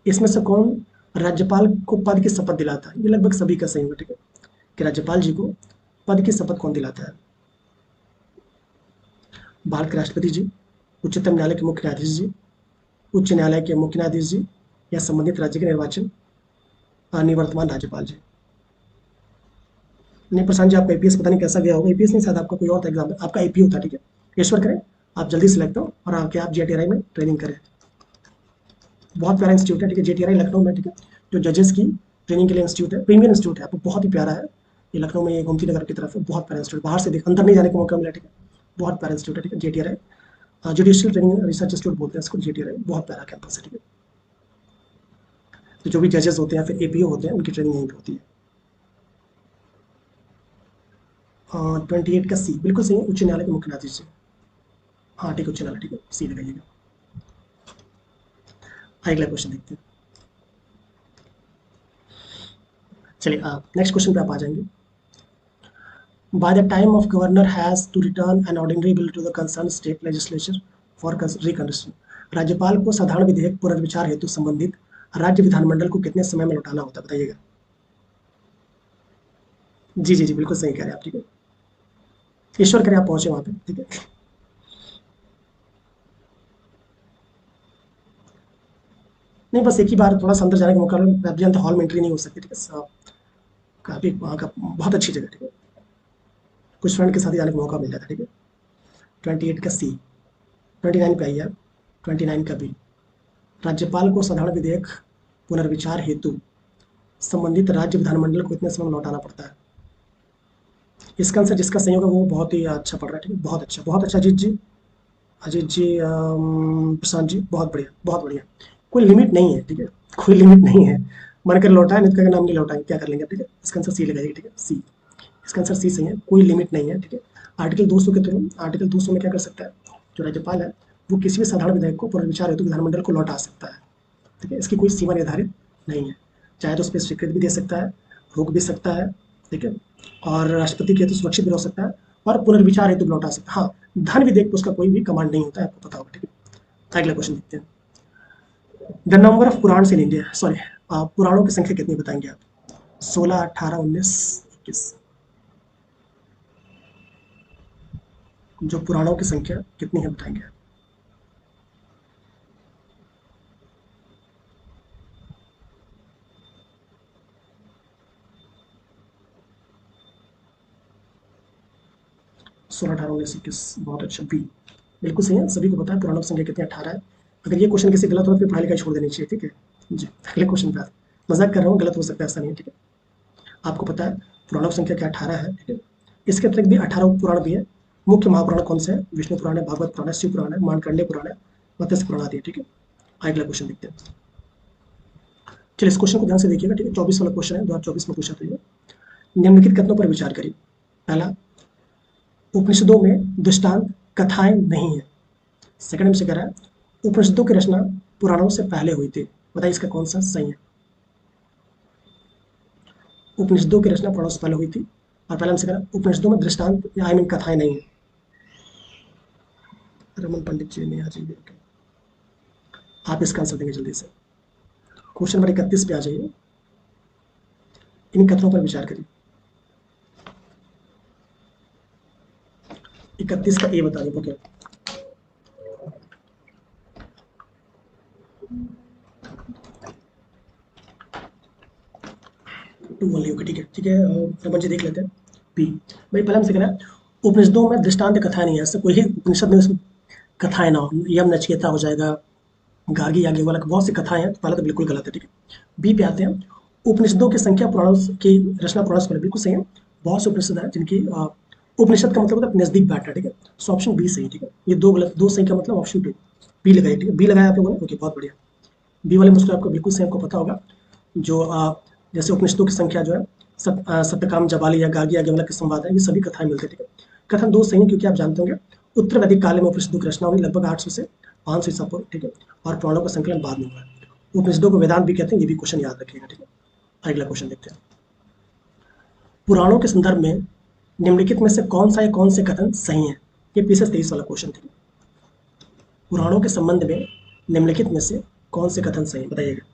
Speaker 1: इसमें से कौन राज्यपाल को पद की शपथ दिलाता है? ये लगभग सभी का सही होगा, ठीक है, कि राज्यपाल जी को पद की शपथ कौन दिलाता है? भारत के राष्ट्रपति जी, उच्चतम न्यायालय के मुख्य न्यायाधीश जी, उच्च न्यायालय के मुख्य न्यायाधीश जी, या संबंधित राज्य के निर्वाचन निवर्तमान राज्यपाल जी? नहीं प्रशांत जी, आपका एपीएस पता नहीं कैसा गया होगा, एपीएस नहीं, शायद आपका कोई और एग्जाम है, आपका एपीओ था, ठीक है। ईश्वर करें आप जल्दी सिलेक्ट हो और आके आप जेटीआरआई में ट्रेनिंग करें। बहुत प्यारा इंस्टीट्यूट है, ठीक है, जेटीआरआई लखनऊ में, ठीक है। जो जजेस की ट्रेनिंग के लिए इंस्टीट्यूट है, प्रीमियर इंस्टीट्यूट है, आपको बहुत ही प्यारा है। ये लखनऊ में, ये गोमती नगर की तरफ है, बहुत प्यारा इंस्टीट्यूट, बाहर से देख, अंदर नहीं जाने का मौका मिला, ठीक है। बहुत प्यारा इंस्टीट्यूट है, ठीक है, जेटीआरआई जुडिशियल ट्रेनिंग रिसर्च इंस्टीट्यूट बोलते हैं इसको, जेटीआरआई बहुत प्यारा कैंपस है, ठीक है। तो जो भी जजेस होते हैं फिर एपीओ होते हैं, उनकी ट्रेनिंग यहीं पर होती है। 28 का सी बिल्कुल सही है, उच्च न्यायालय के मुख्य न्यायाधीश से। हाँ ठीक है, उच्च न्यायालय, ठीक है, सी लगाइएगा। अगला क्वेश्चन देखते हैं। चलिए नेक्स्ट क्वेश्चन पे आप आ जाएंगे। By the time of governor has to return an ordinary bill to the concerned state legislature for reconsideration. राज्यपाल को साधारण विधेयक पुनर्विचार हेतु संबंधित राज्य विधानमंडल को कितने समय में लौटाना होता है, बताइएगा। जी जी जी, बिल्कुल सही कह रहे हैं आप, ठीक है। ईश्वर करे आप पहुंचे वहां पे, ठीक है। नहीं बस एक ही बार थोड़ा सा अंदर जाने का मौका मिला, आप जानते हॉल में एंट्री नहीं हो सकती, ठीक है। काफी वहाँ का बहुत अच्छी जगह, ठीक है। कुछ फ्रेंड के साथ ही जाने का मौका मिल जाता है, ठीक है। 28 का सी, 29 का आइए, 29 का बी। राज्यपाल को साधारण विधेयक पुनर्विचार हेतु संबंधित राज्य विधानमंडल को इतने समय में लौटाना पड़ता है। इसका आंसर जिसका सही होगा वो बहुत ही अच्छा पढ़ रहा है, ठीक है, बहुत अच्छा, बहुत अच्छा। अजीत जी, अजीत जी, प्रशांत जी, बहुत बढ़िया, बहुत बढ़िया। कोई लिमिट नहीं है, ठीक है, कोई लिमिट नहीं है। मन कर लौटाए, नहीं तो कहेंगे नाम नहीं लौटाएंगे, क्या कर लेंगे, ठीक है। इसका आंसर सी लगाइए, ठीक है, सी। इसका आंसर सी सही है, कोई लिमिट नहीं है, ठीक है। आर्टिकल 200 के थ्रू, आर्टिकल 200 में क्या कर सकता है, जो राज्यपाल है वो किसी भी साधारण विधेयक को पुनर्विचार हेतु विधानमंडल को लौटा सकता है, ठीक है। इसकी कोई सीमा निर्धारित नहीं है, चाहे तो उस पर स्वीकृति भी दे सकता है, रोक भी सकता है, ठीक है। और राष्ट्रपति के हेतु सुरक्षित भी हो सकता है और पुनर्विचार हेतु भी लौटा सकता है। हाँ, धन विधेयक पर उसका कोई भी कमांड नहीं होता है, आपको पता होगा, ठीक है। अगला क्वेश्चन देखते हैं। The number of purana in India, sorry, पुराणों की संख्या कितनी बताएंगे आप? 16, 18, 19, 21? जो पुराणों की संख्या कितनी है बताएंगे आप? 16, 18, 19, 21, बहुत अच्छा, बी बिल्कुल सही है, सभी को पता है पुराणों की संख्या कितनी, 18 है। अगर ये क्वेश्चन किसी गलत हो तो फिर पढ़ाई लिखाई छोड़ देनी चाहिए, ठीक है। जी अगले क्वेश्चन पे मजाक कर रहा हूँ, गलत हो सकता है, ऐसा नहीं है, ठीक है। आपको पता है पुराणों की संख्या क्या 18 है, ठीक है। इसके अतिरिक्त भी 18 उप पुराण भी है। मुख्य महापुराण कौन से हैं? विष्णु पुराण है, भागवत पुराण है, शिव पुराण है, मार्कंडेय पुराण है, मत्स्य पुराण आदि है, ठीक है। अगला क्वेश्चन देखते हैं। चलिए इस क्वेश्चन को ध्यान से देखिएगा, ठीक है, 24 वाला क्वेश्चन है, 2024 में पूछा था ये। निम्नलिखित कथनों पर विचार करिए। पहला, उपनिषदों में दृष्टांत कथाएं नहीं है। सेकंड में से कह रहा है उपनिषदों की रचना पुराणों से पहले हुई थी। बताइए इसका कौन सा सही है। उपनिषदों की रचना पुराणों से पहले हुई थी, और पहले हमसे कह रहा है उपनिषदों में दृष्टांत या आई मीन कथाएं नहीं है। रमन पंडित जी ने आ जाइए, आप इसका आंसर देंगे जल्दी से। क्वेश्चन नंबर 31 पे आ जाइए। इन कथनों पर विचार करिए। 31 का ए बता दें। Okay, 2 only. ओके, ठीक है, ठीक है। रमन जी देख लेते हैं। बी भाई, पहले हमसे कहना है उपनिषदों में दृष्टांत कथाएं नहीं है, ऐसा कोई उपनिषद में उसमें कथाएं ना हो। यम नचिकेता हो जाएगा, गार्गी याज्ञवल्क्य, बहुत सी कथाएं हैं, तो पहले तो बिल्कुल गलत है, ठीक है। बी पे आते हैं। उपनिषदों की संख्या पुराणों की रचना पुराण से बिल्कुल सही है। बहुत से उपनिषद हैं जिनकी उपनिषद का मतलब होता है नजदीक बैठना, ठीक है। सो ऑप्शन बी सही, ठीक है। ये दो गलत, दो सही का मतलब ऑप्शन टू बी लगाइए, ठीक है। बी लगाया आप लोगों ने, ओके, बहुत बढ़िया। बी वाले मुझको आपको बिल्कुल सही, आपको पता होगा। जो जैसे उपनिषदों की संख्या जो है, सत्यकाम जबाली या गार्गी याज्ञवल्क्य के संवाद है, ये सभी कथाएं मिलती है, ठीक है। कथन दो सही है, क्योंकि आप जानते होंगे उत्तर वैदिक काल में उपनिषदों की रचना हुई लगभग 800 से 500 ईसा पूर्व, ठीक है। और पुराणों का संकलन बाद में हुआ है। उपनिषदों को वेदांत भी कहते हैं, ये भी क्वेश्चन याद रखिएगा, ठीक है। अगला क्वेश्चन देखते हैं। पुराणों के संदर्भ में निम्नलिखित में से कौन सा या कौन से कथन सही है? ये पीछे 23 वाला क्वेश्चन था। पुराणों के संबंध में निम्नलिखित में से कौन से कथन सही है, बताइएगा।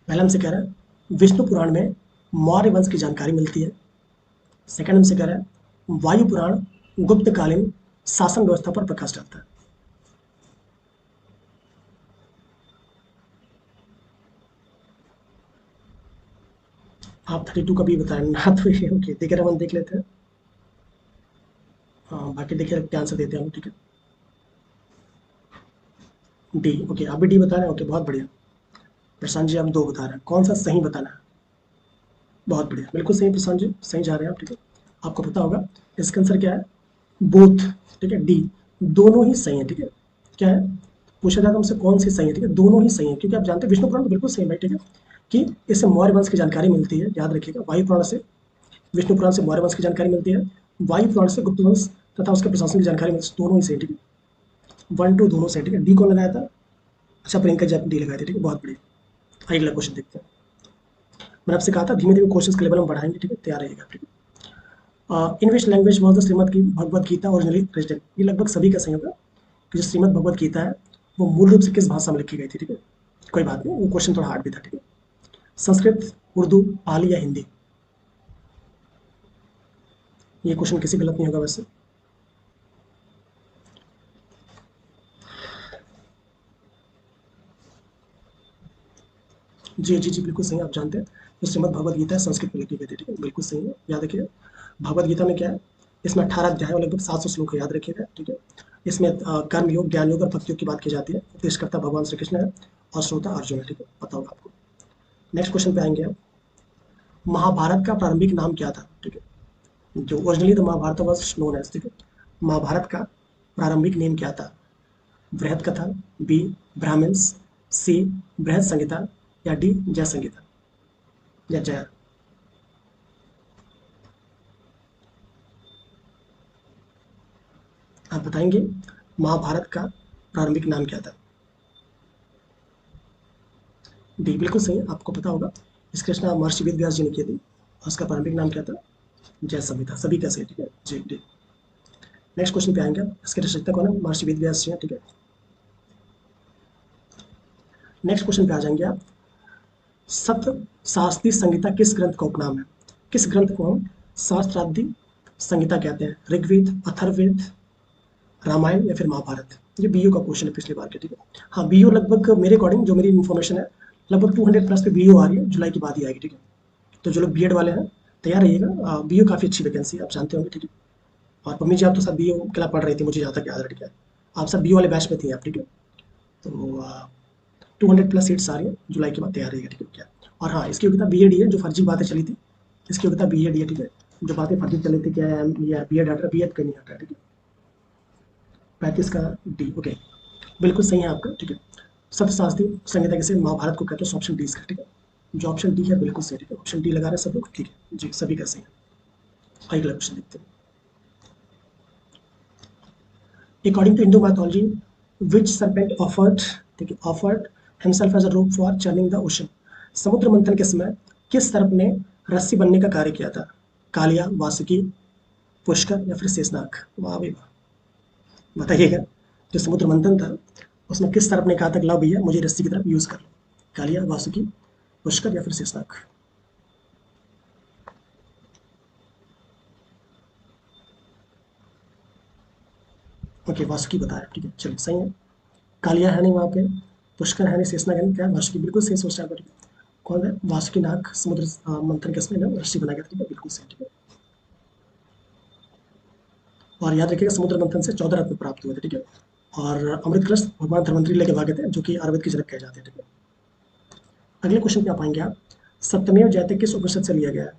Speaker 1: पहला हमसे कह रहा है विष्णु पुराण में मौर्य वंश की जानकारी मिलती है। सेकंड हमसे कह रहा है वायु पुराण गुप्तकालीन शासन व्यवस्था पर प्रकाश डालता है। आप 32 का भी बताएं ना, तो ये ओके, देखिए रमन देख लेते हैं। हाँ, बाकी देखिए क्या आंसर देते हैं हम, ठीक है। डी, ओके, आप भी डी बता रहे हैं, ओके, बहुत बढ़िया। प्रशांत जी आप दो बता रहे हैं, कौन सा सही बताना है? बहुत बढ़िया, बिल्कुल सही प्रशांत जी, सही जा रहे हैं आप, ठीक है। आपको पता होगा इसका आंसर क्या है, बोथ, ठीक है, डी, दोनों ही सही है, ठीक है। क्या है, पूछा जाता हमसे कौन सी सही है, ठीक है, दोनों ही सही है, क्योंकि आप जानते हैं विष्णु पुराण तो बिल्कुल सही है भाई, ठीक है, कि इससे मौर्य वंश की जानकारी मिलती है, याद रखिएगा। वायु पुराण से, विष्णु पुराण से मौर्य वंश की जानकारी मिलती है, वायु पुराण से गुप्त वंश तथा उसके प्रशासन की जानकारी मिलती है, दोनों ही सही, ठीक है। 1 2 दोनों सही, ठीक है। डी कौन लगाया था? अच्छा, प्रियंका जी आप डी लगाए थे, ठीक है, बहुत बढ़िया। अगला क्वेश्चन देखते हैं। मैंने आपसे कहा था धीमे धीमे क्वेश्चन का लेवल हम बढ़ाएंगे, ठीक है, तैयार रहिएगा, ठीक है। In which language was the Shrimad की भगवत गीता ओरिजिनली प्रेजेंट? ये लगभग सभी का सही होगा कि जो श्रीमद भगवत गीता है वो मूल रूप से किस भाषा में लिखी गई थी, ठीक है। कोई बात नहीं, वो क्वेश्चन थोड़ा हार्ड भी था, ठीक है। संस्कृत, उर्दू, पाली या हिंदी? ये क्वेश्चन किसी गलत नहीं होगा वैसे। जी जी जी, बिल्कुल सही, आप जानते हैं जो श्रीमद भगवत गीता है संस्कृत में लिखी गई थी, ठीक है, बिल्कुल सही है, याद रखिएगा। भगवत गीता में क्या है, इसमें 18 अध्याय और लगभग 700 श्लोक है, याद रखिएगा, ठीक है। इसमें कर्म योग, ज्ञान योग और भक्ति योग की बात की जाती है। उपदेशकर्ता भगवान श्री कृष्ण है और श्रोता अर्जुन है, ठीक है, पता होगा आपको। नेक्स्ट क्वेश्चन पे आएंगे हम। महाभारत का प्रारंभिक नाम क्या था, ठीक है। जो originally the Mahabharata was known as, ठीक है। महाभारत का प्रारंभिक नेम क्या था? बृहद कथा, बी ब्राह्मण्स, सी बृहद संहिता या डी जय संहिता या जय? आप बताएंगे महाभारत का प्रारंभिक नाम क्या था? डी बिल्कुल सही है, आपको पता होगा इसकी रचना महर्षि वेद व्यास जी ने की थी और उसका प्रारंभिक नाम क्या था? जय संहिता, सभी का सही, ठीक है, जी डी। नेक्स्ट क्वेश्चन पे आएंगे। इसके रचयिता कौन है? महर्षि वेद व्यास जी हैं, ठीक है। नेक्स्ट क्वेश्चन पे आ जाएंगे आप। सप्त शास्त्री संहिता किस ग्रंथ का उपनाम है? किस ग्रंथ को हम शास्त्रादि संहिता कहते हैं? ऋग्वेद, अथर्ववेद, रामायण या फिर महाभारत? ये बीयू का क्वेश्चन है पिछली बार के, ठीक है। हाँ, बीयू लगभग मेरे अकॉर्डिंग, जो मेरी इन्फॉर्मेशन है, लगभग 200 प्लस पे बीयू आ रही है, जुलाई के बाद ही आएगी, ठीक है। तो जो लोग बीएड वाले हैं तैयार रहिएगा, बीयू काफ़ी अच्छी वैकेंसी है, आप जानते होंगे, ठीक है। और मम्मी जी आप तो सब बीयू क्लब पढ़ रही थी, मुझे जहाँ तक याद है, ठीक है। आप सब बीयू वाले बैच में थी आप, ठीक है। तो 200 प्लस सीट्स आ रही है, जुलाई के बाद तैयार रहिएगा, ठीक है क्या। और हाँ, इसकी योग्यता बी एड ही है, जो फर्जी बातें चली थी इसकी योग्यता बी एड ही है, ठीक है। जो बातें फर्जी चली थी क्या है, बी एड हट रहा, बी एड कहीं नहीं हट रहा, ठीक है। 35 का डी, ओके, बिल्कुल सही है आपका, ठीक है। सप्तशास्त्री संहिता किसे महाभारत को कहते हैं? ऑप्शन डी इसका, ठीक है। जो ऑप्शन डी है बिल्कुल सही, ठीक है, ऑप्शन डी लगा रहे हैं सब लोग, ठीक है जी, सभी का सही है। अगला क्वेश्चन देखते हैं। According to Hindu mythology, which serpent offered, ठीक है, offered himself as a rope for churning the ocean? समुद्र मंथन के समय किस सर्प ने रस्सी बनने का कार्य किया था? कालिया, वासुकी, पुष्कर या फिर शेषनाग? वाह भाई वाह, बताइएगा। जो समुद्र मंथन था उसमें किस सर्प ने कहा था कि लाओ भैया मुझे रस्सी की तरफ यूज कर लो? कालिया, वासुकी, पुष्कर या फिर शेषनाग? ओके, वासुकी बताया, ठीक है, चलिए सही है। कालिया है नहीं वहाँ पे, पुष्कर है नहीं, शेषनाग है नहीं, क्या है? वासुकी, बिल्कुल सही सोच रहा है, ठीक है। कौन है वासुकी नाग? समुद्र मंथन के समय ऋषि बनाया गया, ठीक है, बिल्कुल सही, ठीक है। और याद रखिएगा समुद्र मंथन से 14 रत्न प्राप्त हुए थे, ठीक है। और अमृत कलश भगवान धर्मंतरी लेके भागे थे, जो कि आयुर्वेद की जनक कहे जाते हैं, ठीक है। अगले क्वेश्चन पे आ पाएंगे आप। सप्तमेव जयते किस उपनिषद से लिया गया है?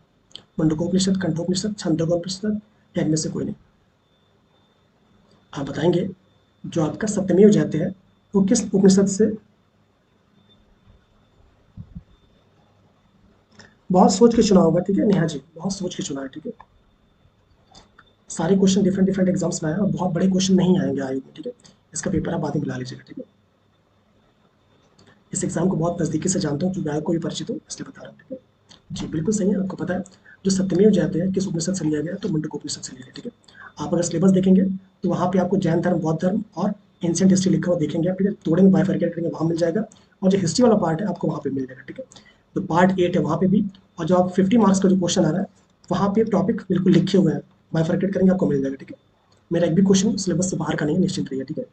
Speaker 1: मुंडकोपनिषद, कंठोपनिषद, छांदोग्योपनिषद या इनमें से कोई नहीं? आप बताएंगे जो आपका सप्तमेव जयते है वो किस उपनिषद से? बहुत सोच के चुना होगा, ठीक है नेहा जी, बहुत सोच के चुना है, ठीक है। सारे क्वेश्चन डिफरेंट डिफरेंट एग्जाम्स में आए और बहुत बड़े क्वेश्चन नहीं आएंगे आयोग में, ठीक है। इसका पेपर आप बाद में बुला लीजिएगा, ठीक है। इस एग्जाम को बहुत नज़दीकी से जानता हूँ क्योंकि आयोग को भी परिचित हूँ, इसलिए बता रहा हूँ, ठीक है। जी बिल्कुल सही है, आपको पता है। जो सत्यमेव जयते हैं किस उपनिषद से लिया गया है? तो मुंडकोपनिषद से लिया गया, ठीक है। आप अगर सिलेबस देखेंगे तो वहाँ पे आपको जैन धर्म, बौद्ध धर्म और एंशियंट हिस्ट्री लिखा हुआ देखेंगे आप, ठीक है। तोड़ेंगे, बाइफरकेट करेंगे, वहाँ मिल जाएगा। और जो हिस्ट्री वाला पार्ट है आपको वहाँ पे मिल जाएगा, ठीक है। तो पार्ट 8 है वहाँ पे भी। और जो आप 50 मार्क्स का जो क्वेश्चन आ रहा है वहाँ पे टॉपिक बिल्कुल लिखे हुए हैं, बाइफरकेट करेंगे आपको मिल जाएगा, ठीक है। मेरा एक भी क्वेश्चन सिलेबस से बाहर का नहीं है, निश्चिंत रहिए, ठीक है।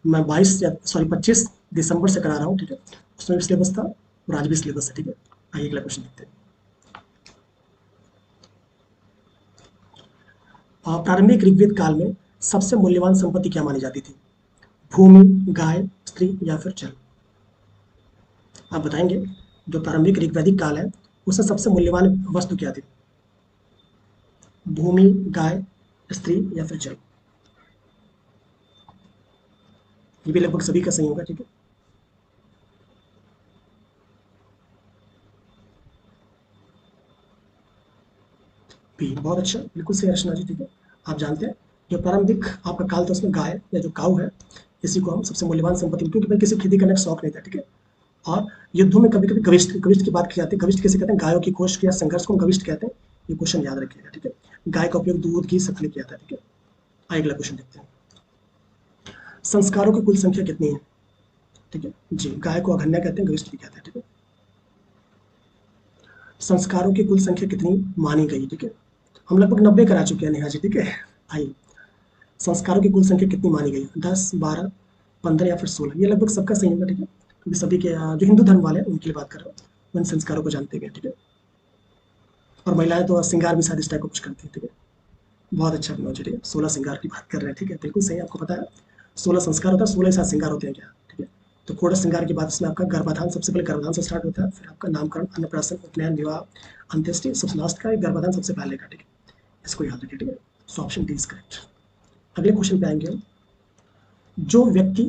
Speaker 1: मैं 25 दिसंबर से करा रहा हूँ, ठीक है। उसमें भी सिलेबस था और आज भी सिलेबस है, ठीक है। आइए अगला क्वेश्चन देखते हैं। प्रारंभिक ऋग्वेद काल में सबसे मूल्यवान संपत्ति क्या मानी जाती थी? भूमि, गाय, स्त्री या फिर जल? आप बताएंगे जो प्रारंभिक ऋग्वैदिक काल है उसमें सबसे मूल्यवान वस्तु क्या थी? भूमि, गाय, स्त्री या फिर जल? ये भी लगभग सभी का सही होगा, ठीक है। भी बहुत अच्छा, बिल्कुल सही अर्चना जी, ठीक है। आप जानते हैं जो प्रारंभिक आपका काल था उसमें गाय या जो काऊ है इसी को हम सबसे मूल्यवान संपत्ति, क्योंकि भाई किसी खेती करने का शौक नहीं था, ठीक है। और युद्धों में कभी कभी गविष्ठ गविष्ठ की बात की जाती है। गविष्ठ किसे कहते हैं? गायों की कोष या संघर्ष को हम गविष्ठ कहते हैं। ये क्वेश्चन याद रखिएगा, ठीक है। गाय का उपयोग दूध, घी सब के लिए किया था, ठीक है। आइए अगला क्वेश्चन देखते हैं। संस्कारों की कुल संख्या कितनी है? ठीक है जी, गाय को अघन्या कहते हैं, गविष्ठ भी कहते हैं, ठीक है। संस्कारों की कुल संख्या कितनी मानी गई? ठीक है, हम लगभग 90 करा चुके हैं नेहा जी, ठीक है। आइए, संस्कारों की कुल संख्या कितनी मानी गई? 10, 12, 15 या फिर 16? ये लगभग सबका सही होगा, ठीक है, क्योंकि सभी के जो हिंदू धर्म वाले हैं उनके लिए बात कर रहा हूँ, वो इन संस्कारों को जानते हैं, ठीक है। और महिलाएं तो श्रृंगार भी शादी टाइप का कुछ करती है, ठीक है। बहुत अच्छा बनोज, ठीक है, 16 श्रृंगार की बात कर रहे हैं, ठीक है, बिल्कुल सही, आपको पता है 16 संस्कार होता है, 16 सात श्रृंगार होते हैं क्या, ठीक है। तो कोड़ श्रृंगार की बात इसमें आपका गर्भाधान, सबसे पहले गर्भाधान से स्टार्ट होता है, फिर आपका नामकरण, अन्नप्राशन, उपनयन, विवाह, अंत्येष्टि, सबसे लास्ट का गर्भाधान सबसे पहले का, ठीक है। इसको याद रखिए, ठीक है। So option D is correct. अगले क्वेश्चन पे आएंगे हम। जो व्यक्ति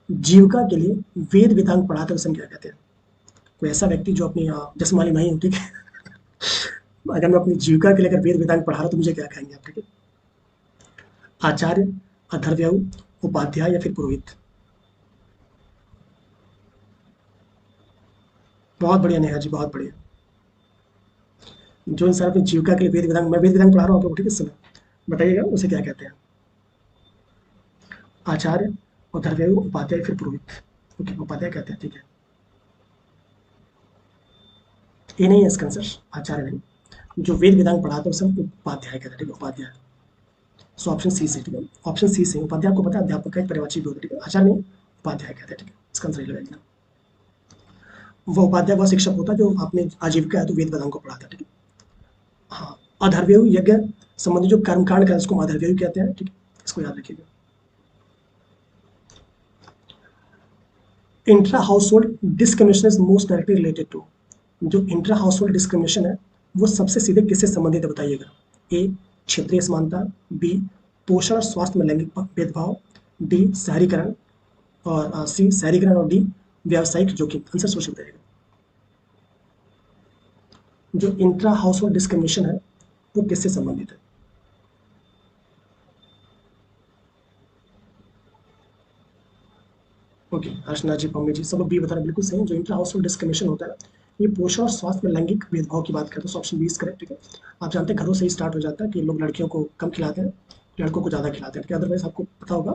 Speaker 1: जीविका के लिए वेद वेदांग पढ़ाता है उसे हम क्या कहते हैं? कोई ऐसा व्यक्ति जो अपनी जैसे मान ली मैं ही हूँ, ठीक है। अगर मैं अपनी जीविका के लिए अगर वेद वेदांग पढ़ा रहा हूँ तो मुझे क्या कहेंगे आप, ठीक है? आचार्य, अधर्व्यव, उपाध्याय या फिर पुरोहित? बहुत बढ़िया नेहा जी, बहुत बढ़िया। जो इंसान अपनी जीविका के लिए वेद वेदांग, मैं वेद वेदांग पढ़ा रहा हूँ आपको, ठीक है, इस समय बताइएगा उसे क्या कहते हैं? आचार्य, अधर्व्यव, उपाध्याय फिर पुरोहित? ओके, उपाध्याय कहते हैं, ठीक है। ये नहीं है इसका आंसर, आचार्य नहीं। जो वेद वेदांग पढ़ाते हैं उसे हम उपाध्याय कहते हैं, ठीक है, उपाध्याय। सो ऑप्शन सी से, ठीक है, ऑप्शन सी से। उपाध्याय आपको पता है अध्यापक का एक पर्यवाची भी होता है, ठीक है, आचार्य नहीं, उपाध्याय कहते हैं, ठीक है, इसका आंसर ये लगेगा। वो उपाध्याय वह शिक्षक होता है जो अपने आजीविका है तो वेद वेदांग को पढ़ाता है, ठीक है। हाँ, अधर्व्यव यज्ञ संबंधी जो कर्मकांड का उसको अधर्व्यव कहते हैं, ठीक है, इसको याद रखिएगा। Intra household discrimination is most directly related to? जो इंट्रा हाउस होल्ड डिस्क्रिमिनेशन है वो सबसे सीधे किससे संबंधित है बताइएगा? ए, क्षेत्रीय समानता, बी, पोषण और स्वास्थ्य में लैंगिक भेदभाव, डी, शहरीकरण, और सी, शहरीकरण, और डी, व्यावसायिक जोखिम? आंसर सोच बताइएगा। जो इंट्रा हाउस होल्ड डिस्क्रिमिनेशन है वो किससे संबंधित है? ओके, अर्चना जी, पम्मी जी, सब लोग बी बता रहे हैं, बिल्कुल सही है। जो इंटर हाउस होल्ड डिस्क्रिमिनेशन होता है ये पोषण और स्वास्थ्य में लैंगिक भेदभाव की बात करते हैं, तो ऑप्शन बी इज करेक्ट, ठीक है। आप जानते हैं घरों से ही स्टार्ट हो जाता है कि लोग लड़कियों को कम खिलाते हैं, लड़कों को ज़्यादा खिलाते हैं, अदरवाइज आपको पता होगा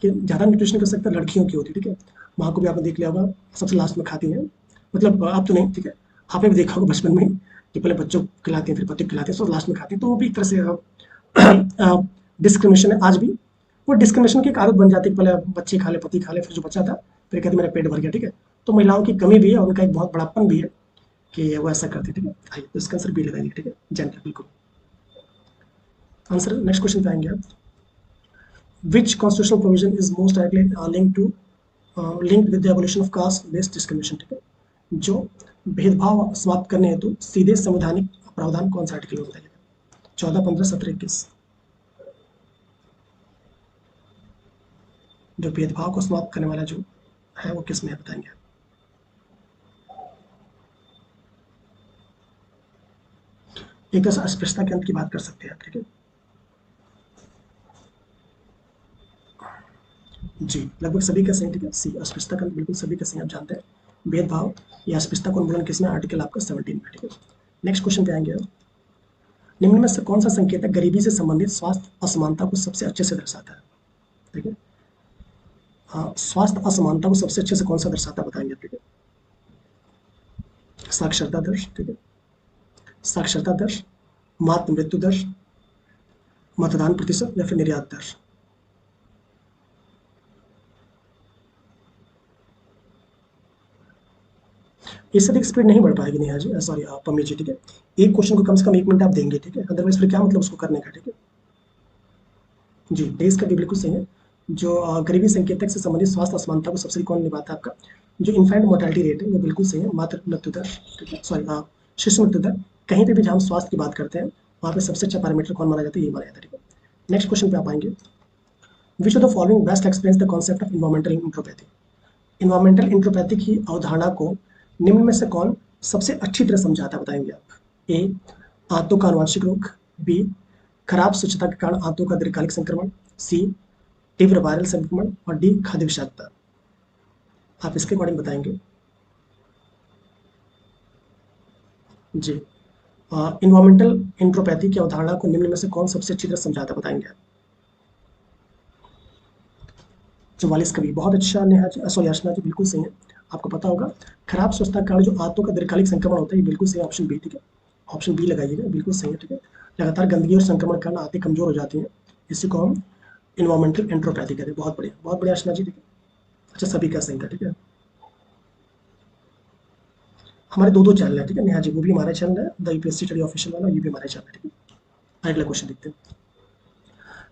Speaker 1: कि ज़्यादा न्यूट्रिशन कर सकता है लड़कियों की होती है, ठीक है। माँ को भी आपने देख लिया होगा सबसे लास्ट में खाती हैं, मतलब आप तो नहीं, ठीक है, आपने भी देखा होगा बचपन में कि पहले बच्चों को खिलाते हैं फिर पति को खिलाते हैं, सब लास्ट में खाते हैं, तो वो भी एक तरह से डिस्क्रिमिनेशन है आज भी। वो डिस्क्रिमिनेशन की एक आदत बन जाती है, पहले बच्चे खा ले, पति खा ले, फिर जो बच्चा था फिर कहते मेरा पेट भर गया, ठीक है। तो महिलाओं की कमी भी है और उनका एक बहुत बड़ापन भी है कि वो ऐसा करती है, ठीक है। आइए तो इसका आंसर बी लगाएंगे, ठीक है, जेंडर, बिल्कुल आंसर। नेक्स्ट क्वेश्चन पे आएंगे आप। Which constitutional provision is most directly linked with the abolition of caste based discrimination, ठीक है। जो भेदभाव समाप्त करने हेतु सीधे संवैधानिक प्रावधान कौन सा आर्टिकल में बताइएगा? 14, 15, 17, 21। जो भेदभाव को समाप्त करने वाला जो है वो किस में है, बताएंगे? एक तो अस्पृश्यता के अंत की बात कर सकते हैं आप, ठीक है। जी, लगभग सभी का सही, ठीक है। सी, अस्पृश्यता का अंत बिल्कुल सभी का सही, आप जानते हैं। भेदभाव या अस्पृश्यता को उन्मूलन किसमें? आर्टिकल आपका 17 में, ठीक है। नेक्स्ट क्वेश्चन पे आएंगे। निम्न में से कौन सा संकेतक गरीबी से संबंधित स्वास्थ्य असमानता को सबसे अच्छे से दर्शाता है? ठीक है। स्वास्थ्य असमानता को सबसे अच्छे से कौन सा दर्शाता है, बताएंगे, ठीक है। साक्षरता दर, ठीक है। साक्षरता दर, मातृ मृत्यु दर, मतदान प्रतिशत या फिर निर्यात दर? इससे अधिक स्पीड नहीं बढ़ पाएगी नेहा जी, सॉरी पम्मी जी, ठीक है। एक क्वेश्चन को कम से कम 1 मिनट आप देंगे, ठीक है, अदरवाइज फिर क्या मतलब उसको करने का, ठीक है। जी, 23 का भी बिल्कुल सही है। जो गरीबी संकेतक से संबंधित स्वास्थ्य असमानता को सबसे कौन निभाता है आपका? जो इन्फेंट मोर्टेलिटी रेट है वो बिल्कुल सही है, मातृ मृत्यु दर, ठीक है, सॉरी शिशु मृत्यु दर। कहीं पे भी जहाँ हम स्वास्थ्य की बात करते हैं वहाँ पे सबसे अच्छा पैरामीटर कौन माना जाता है? ये माना जाता है, ठीक है। नेक्स्ट क्वेश्चन पे आप आएंगे। Which of the following best explains the concept of environmental enteropathy? Environmental enteropathy की अवधारणा को निम्न में से कौन सबसे अच्छी तरह समझाता है, बताएंगे आप? ए, आंतों का आनुवंशिक रोग। बी, खराब स्वच्छता के कारण आंतों का दीर्घकालिक संक्रमण। सी, तीव्र वायरल संक्रमण। और डी, खाद्य विषाक्तता। आप इसके अकॉर्डिंग बताएंगे। जी, इन्वायरमेंटल इंट्रोपैथी की अवधारणा को निम्न में से कौन सबसे अच्छी तरह समझाता है, बताएंगे आप? 44 का भी बहुत अच्छा नेहा जी, सॉरी अर्चना जी, बिल्कुल सही है। आपको पता होगा खराब स्वच्छता के कारण जो आंतों का दीर्घकालिक संक्रमण होता है, ये बिल्कुल सही, ऑप्शन बी, ठीक है। ऑप्शन बी लगाइएगा, बिल्कुल सही है, ठीक है। लगातार गंदगी और संक्रमण के कारण आंतें कमजोर हो जाती हैं, इसी को हम इन्वायरमेंटल एंट्रोपैथी कहते हैं। बहुत बढ़िया, बहुत बढ़िया अर्चना जी, ठीक है। अच्छा, सभी का सही था, ठीक है। हमारे दो दो चैनल है, ठीक है नेहा जी, वो भी हमारा चैनल है द यूपीएससी स्टडी ऑफिशियल वाला, ये भी हमारा चैनल है, ठीक है। अगला क्वेश्चन देखते हैं।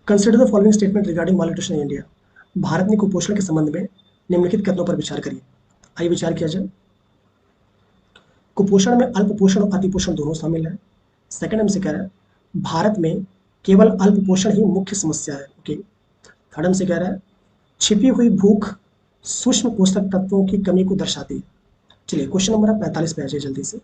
Speaker 1: Consider the following statement regarding malnutrition in India. Bharat में कुपोषण के संबंध में निम्नलिखित कथनों पर विचार करिए। आइए विचार किया जाए। कुपोषण में अल्पपोषण और अतिपोषण दोनों शामिल है। सेकंड हमसे कह रहा है भारत में केवल अल्पपोषण ही मुख्य समस्या है, ओके। थर्ड हमसे कह रहा है छिपी हुई भूख सूक्ष्म पोषक तत्वों की कमी को दर्शाती है। चलिए क्वेश्चन नंबर 45 पे आ जाइए जल्दी से।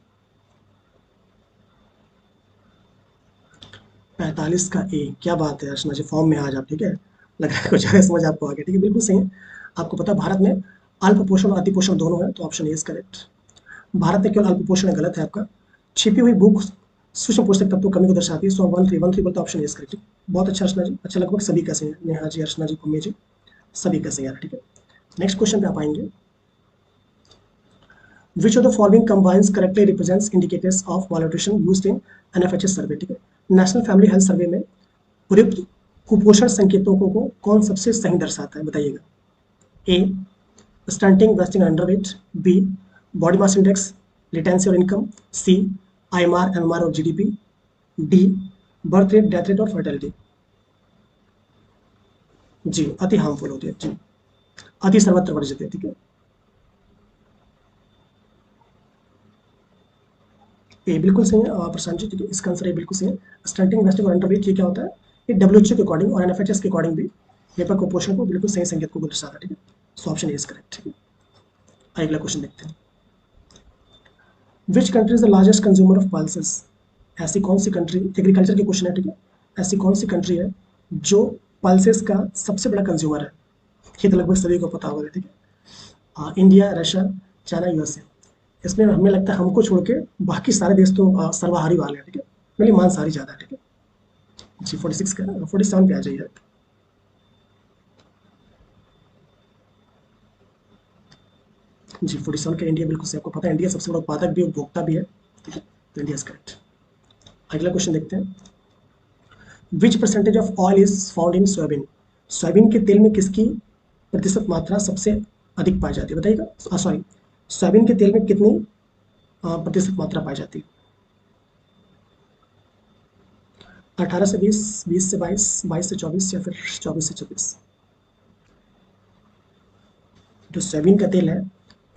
Speaker 1: 45 का ए, क्या बात है अर्चना जी, फॉर्म में आज आप, ठीक है। लग रहा है कुछ ज़्यादा समझ आपको आ गया, ठीक है, बिल्कुल सही है। आपको पता है भारत में अल्पपोषण और अतिपोषण दोनों है, तो option A is correct. Bharat में केवल अल्पपोषण है, गलत है आपका। छिपी हुई भूख सूक्ष्म पोषक तत्व कमी को दर्शाती है, सो 1 3 बोलते ऑप्शन ए इज करेक्ट। बहुत अच्छा अर्चना जी, अच्छा लगभग सभी का सही है, नेहा जी, अर्चना जी, कुम्मी जी, सभी का सही है, ठीक है। नेक्स्ट क्वेश्चन पे आप आएंगे। Which of the following combines correctly represents indicators of malnutrition used in NFHS सर्वे, ठीक है। नेशनल फैमिली हेल्थ सर्वे में प्रयुक्त कुपोषण संकेतों को कौन सबसे सही दर्शाता है, बताइएगा? A, stunting, wasting, underweight. B, body mass index, latency और इनकम। सी, IMR, MMR और GDP। D, birth rate, death rate और फर्टिलिटी। जी, अति हार्मफुल होती है, जी, अति सर्वत्र वर्जित है, ठीक है। ए बिल्कुल सही है प्रशांत जी, ठीक है, इसका आंसर ए बिल्कुल सही है। स्टंटिंग, वेस्टिंग और अंडरवेट ये क्या होता है? ये WHO के अकॉर्डिंग और NFHS के अकॉर्डिंग भी लेपर कुपोषण को बिल्कुल सही संकेत को दर्शाता है, ठीक है। So option A is correct, ठीक है। अगला क्वेश्चन देखते हैं। Which country is the largest consumer of pulses? ऐसी कौन सी कंट्री, एग्रीकल्चर के क्वेश्चन है, ठीक है। ऐसी कौन सी कंट्री है जो पल्सेस का सबसे बड़ा कंज्यूमर है? ये तो लगभग सभी को पता होगा, ठीक है। India, Russia, China, USA। इसमें हमें लगता है हमको छोड़ के बाकी सारे देश तो सर्वाहारी वाले हैं, ठीक है, मतलब मांसाहारी ज़्यादा है, ठीक है। जी, 46 का 47 पे आ जाइए। जी, 47 का इंडिया बिल्कुल सही, आपको पता है इंडिया सबसे बड़ा उत्पादक भी उपभोक्ता भी है, ठीक है, तो इंडिया इज करेक्ट। अगला क्वेश्चन देखते हैं। Which percentage of oil is found in soybean? Soybean के तेल में किसकी प्रतिशत मात्रा सबसे अधिक पाई जाती है, बताइएगा। सॉरी, सोयाबीन के तेल में कितनी प्रतिशत मात्रा पाई जाती है? 18 से 20, 20 से 22, 22 से 24 या फिर 24 से 26? जो सोयाबीन का तेल है,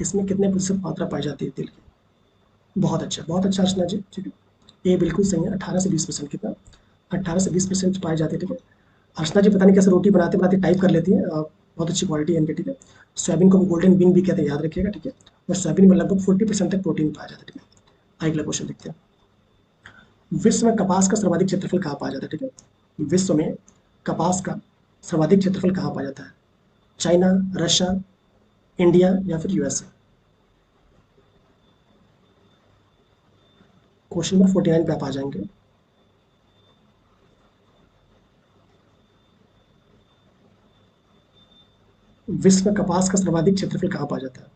Speaker 1: इसमें कितने प्रतिशत मात्रा पाई जाती है तेल की? बहुत अच्छा अर्चना जी, ठीक है। ये बिल्कुल सही है, 18 से 20% कितना? 18 से 20% पाई जाती है, ठीक है। अर्चना जी पता नहीं कैसे रोटी बनाते बनाते टाइप कर लेती हैं, बहुत अच्छी क्वालिटी है इनकी, ठीक है। सोयाबीन को गोल्डन बीन भी कहते हैं, याद रखिएगा, ठीक है। और सोयाबीन में लगभग 40% तक प्रोटीन पाया जाता है, ठीक है। अगला क्वेश्चन देखते हैं। विश्व में कपास का सर्वाधिक क्षेत्रफल कहाँ पाया जाता है, ठीक है। विश्व में कपास का सर्वाधिक क्षेत्रफल कहाँ पाया जाता है? चाइना, रशिया, इंडिया या फिर यूएसए? क्वेश्चन नंबर 49 पे आप आ जाएंगे। विश्व में कपास का सर्वाधिक क्षेत्रफल कहाँ पाया जाता है?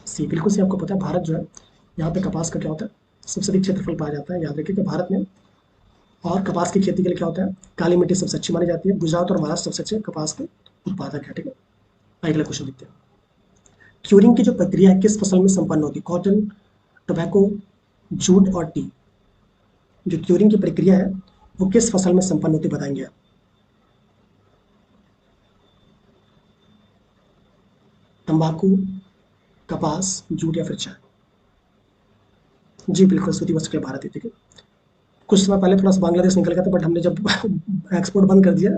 Speaker 1: सी बिल्कुल सी, आपको पता है भारत जो है, यहाँ पे कपास का क्या होता है, सबसे अधिक क्षेत्रफल पाया जाता है, याद रखिए कि भारत में। और कपास की खेती के लिए क्या होता है, काली मिट्टी सबसे अच्छी मानी जाती है। गुजरात और महाराष्ट्र सबसे अच्छे कपास के उत्पादक है, ठीक है। अगला क्वेश्चन देखते हैं। क्यूरिंग की जो प्रक्रिया है किस फसल में संपन्न होती है? कॉटन, टोबैको, जूट और टी। जो क्यूरिंग की प्रक्रिया है वो किस फसल में संपन्न होती है, बताएंगे आप? तंबाकू, कपास, जूट या फिर चाय? जी बिल्कुल, सूती वस्त्र के लिए भारत है, ठीक है। कुछ समय पहले थोड़ा सा बांग्लादेश निकल गया था, बट हमने जब एक्सपोर्ट बंद कर दिया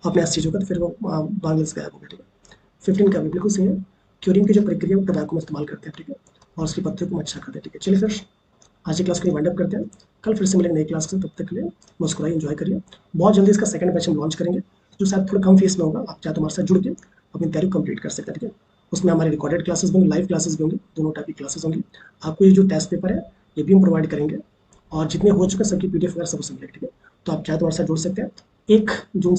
Speaker 1: अपने ऐसी चीज़ों का, तो फिर वो बांग्लादेश गायब हो गया, ठीक है। 15 का भी बिल्कुल सही है। क्यूरिंग की जो प्रक्रिया वो टोबैको में इस्तेमाल करते हैं, ठीक है। और उसकी पत्तियों को अच्छा करते हैं, ठीक है। चलिए फिर आज की क्लास को वाइंड अप करते हैं। कल फिर से मिलेंगे नई क्लास से, तब तक के लिए मुस्कुराइए, एंजॉय करिए। बहुत जल्दी इसका सेकंड बैच हम लॉन्च करेंगे, जो शायद थोड़ा कम फीस में होगा। आप चाहे तो हमारे साथ जुड़ के अपनी तैयारी कंप्लीट कर सकते हैं, ठीक है। उसमें हमारी रिकॉर्डेड क्लासेस भी होंगी, लाइव क्लासेस भी होंगी, दोनों टाइप की क्लासेस होंगी। आपको ये जो टेस्ट पेपर है ये भी हम प्रोवाइड करेंगे, और जितने हो चुके हैं सबकी PDF वगैरह सब उसमें मिलेगी, ठीक है। तो आप चाहे तो हमारे साथ जुड़ सकते हैं। 1 जून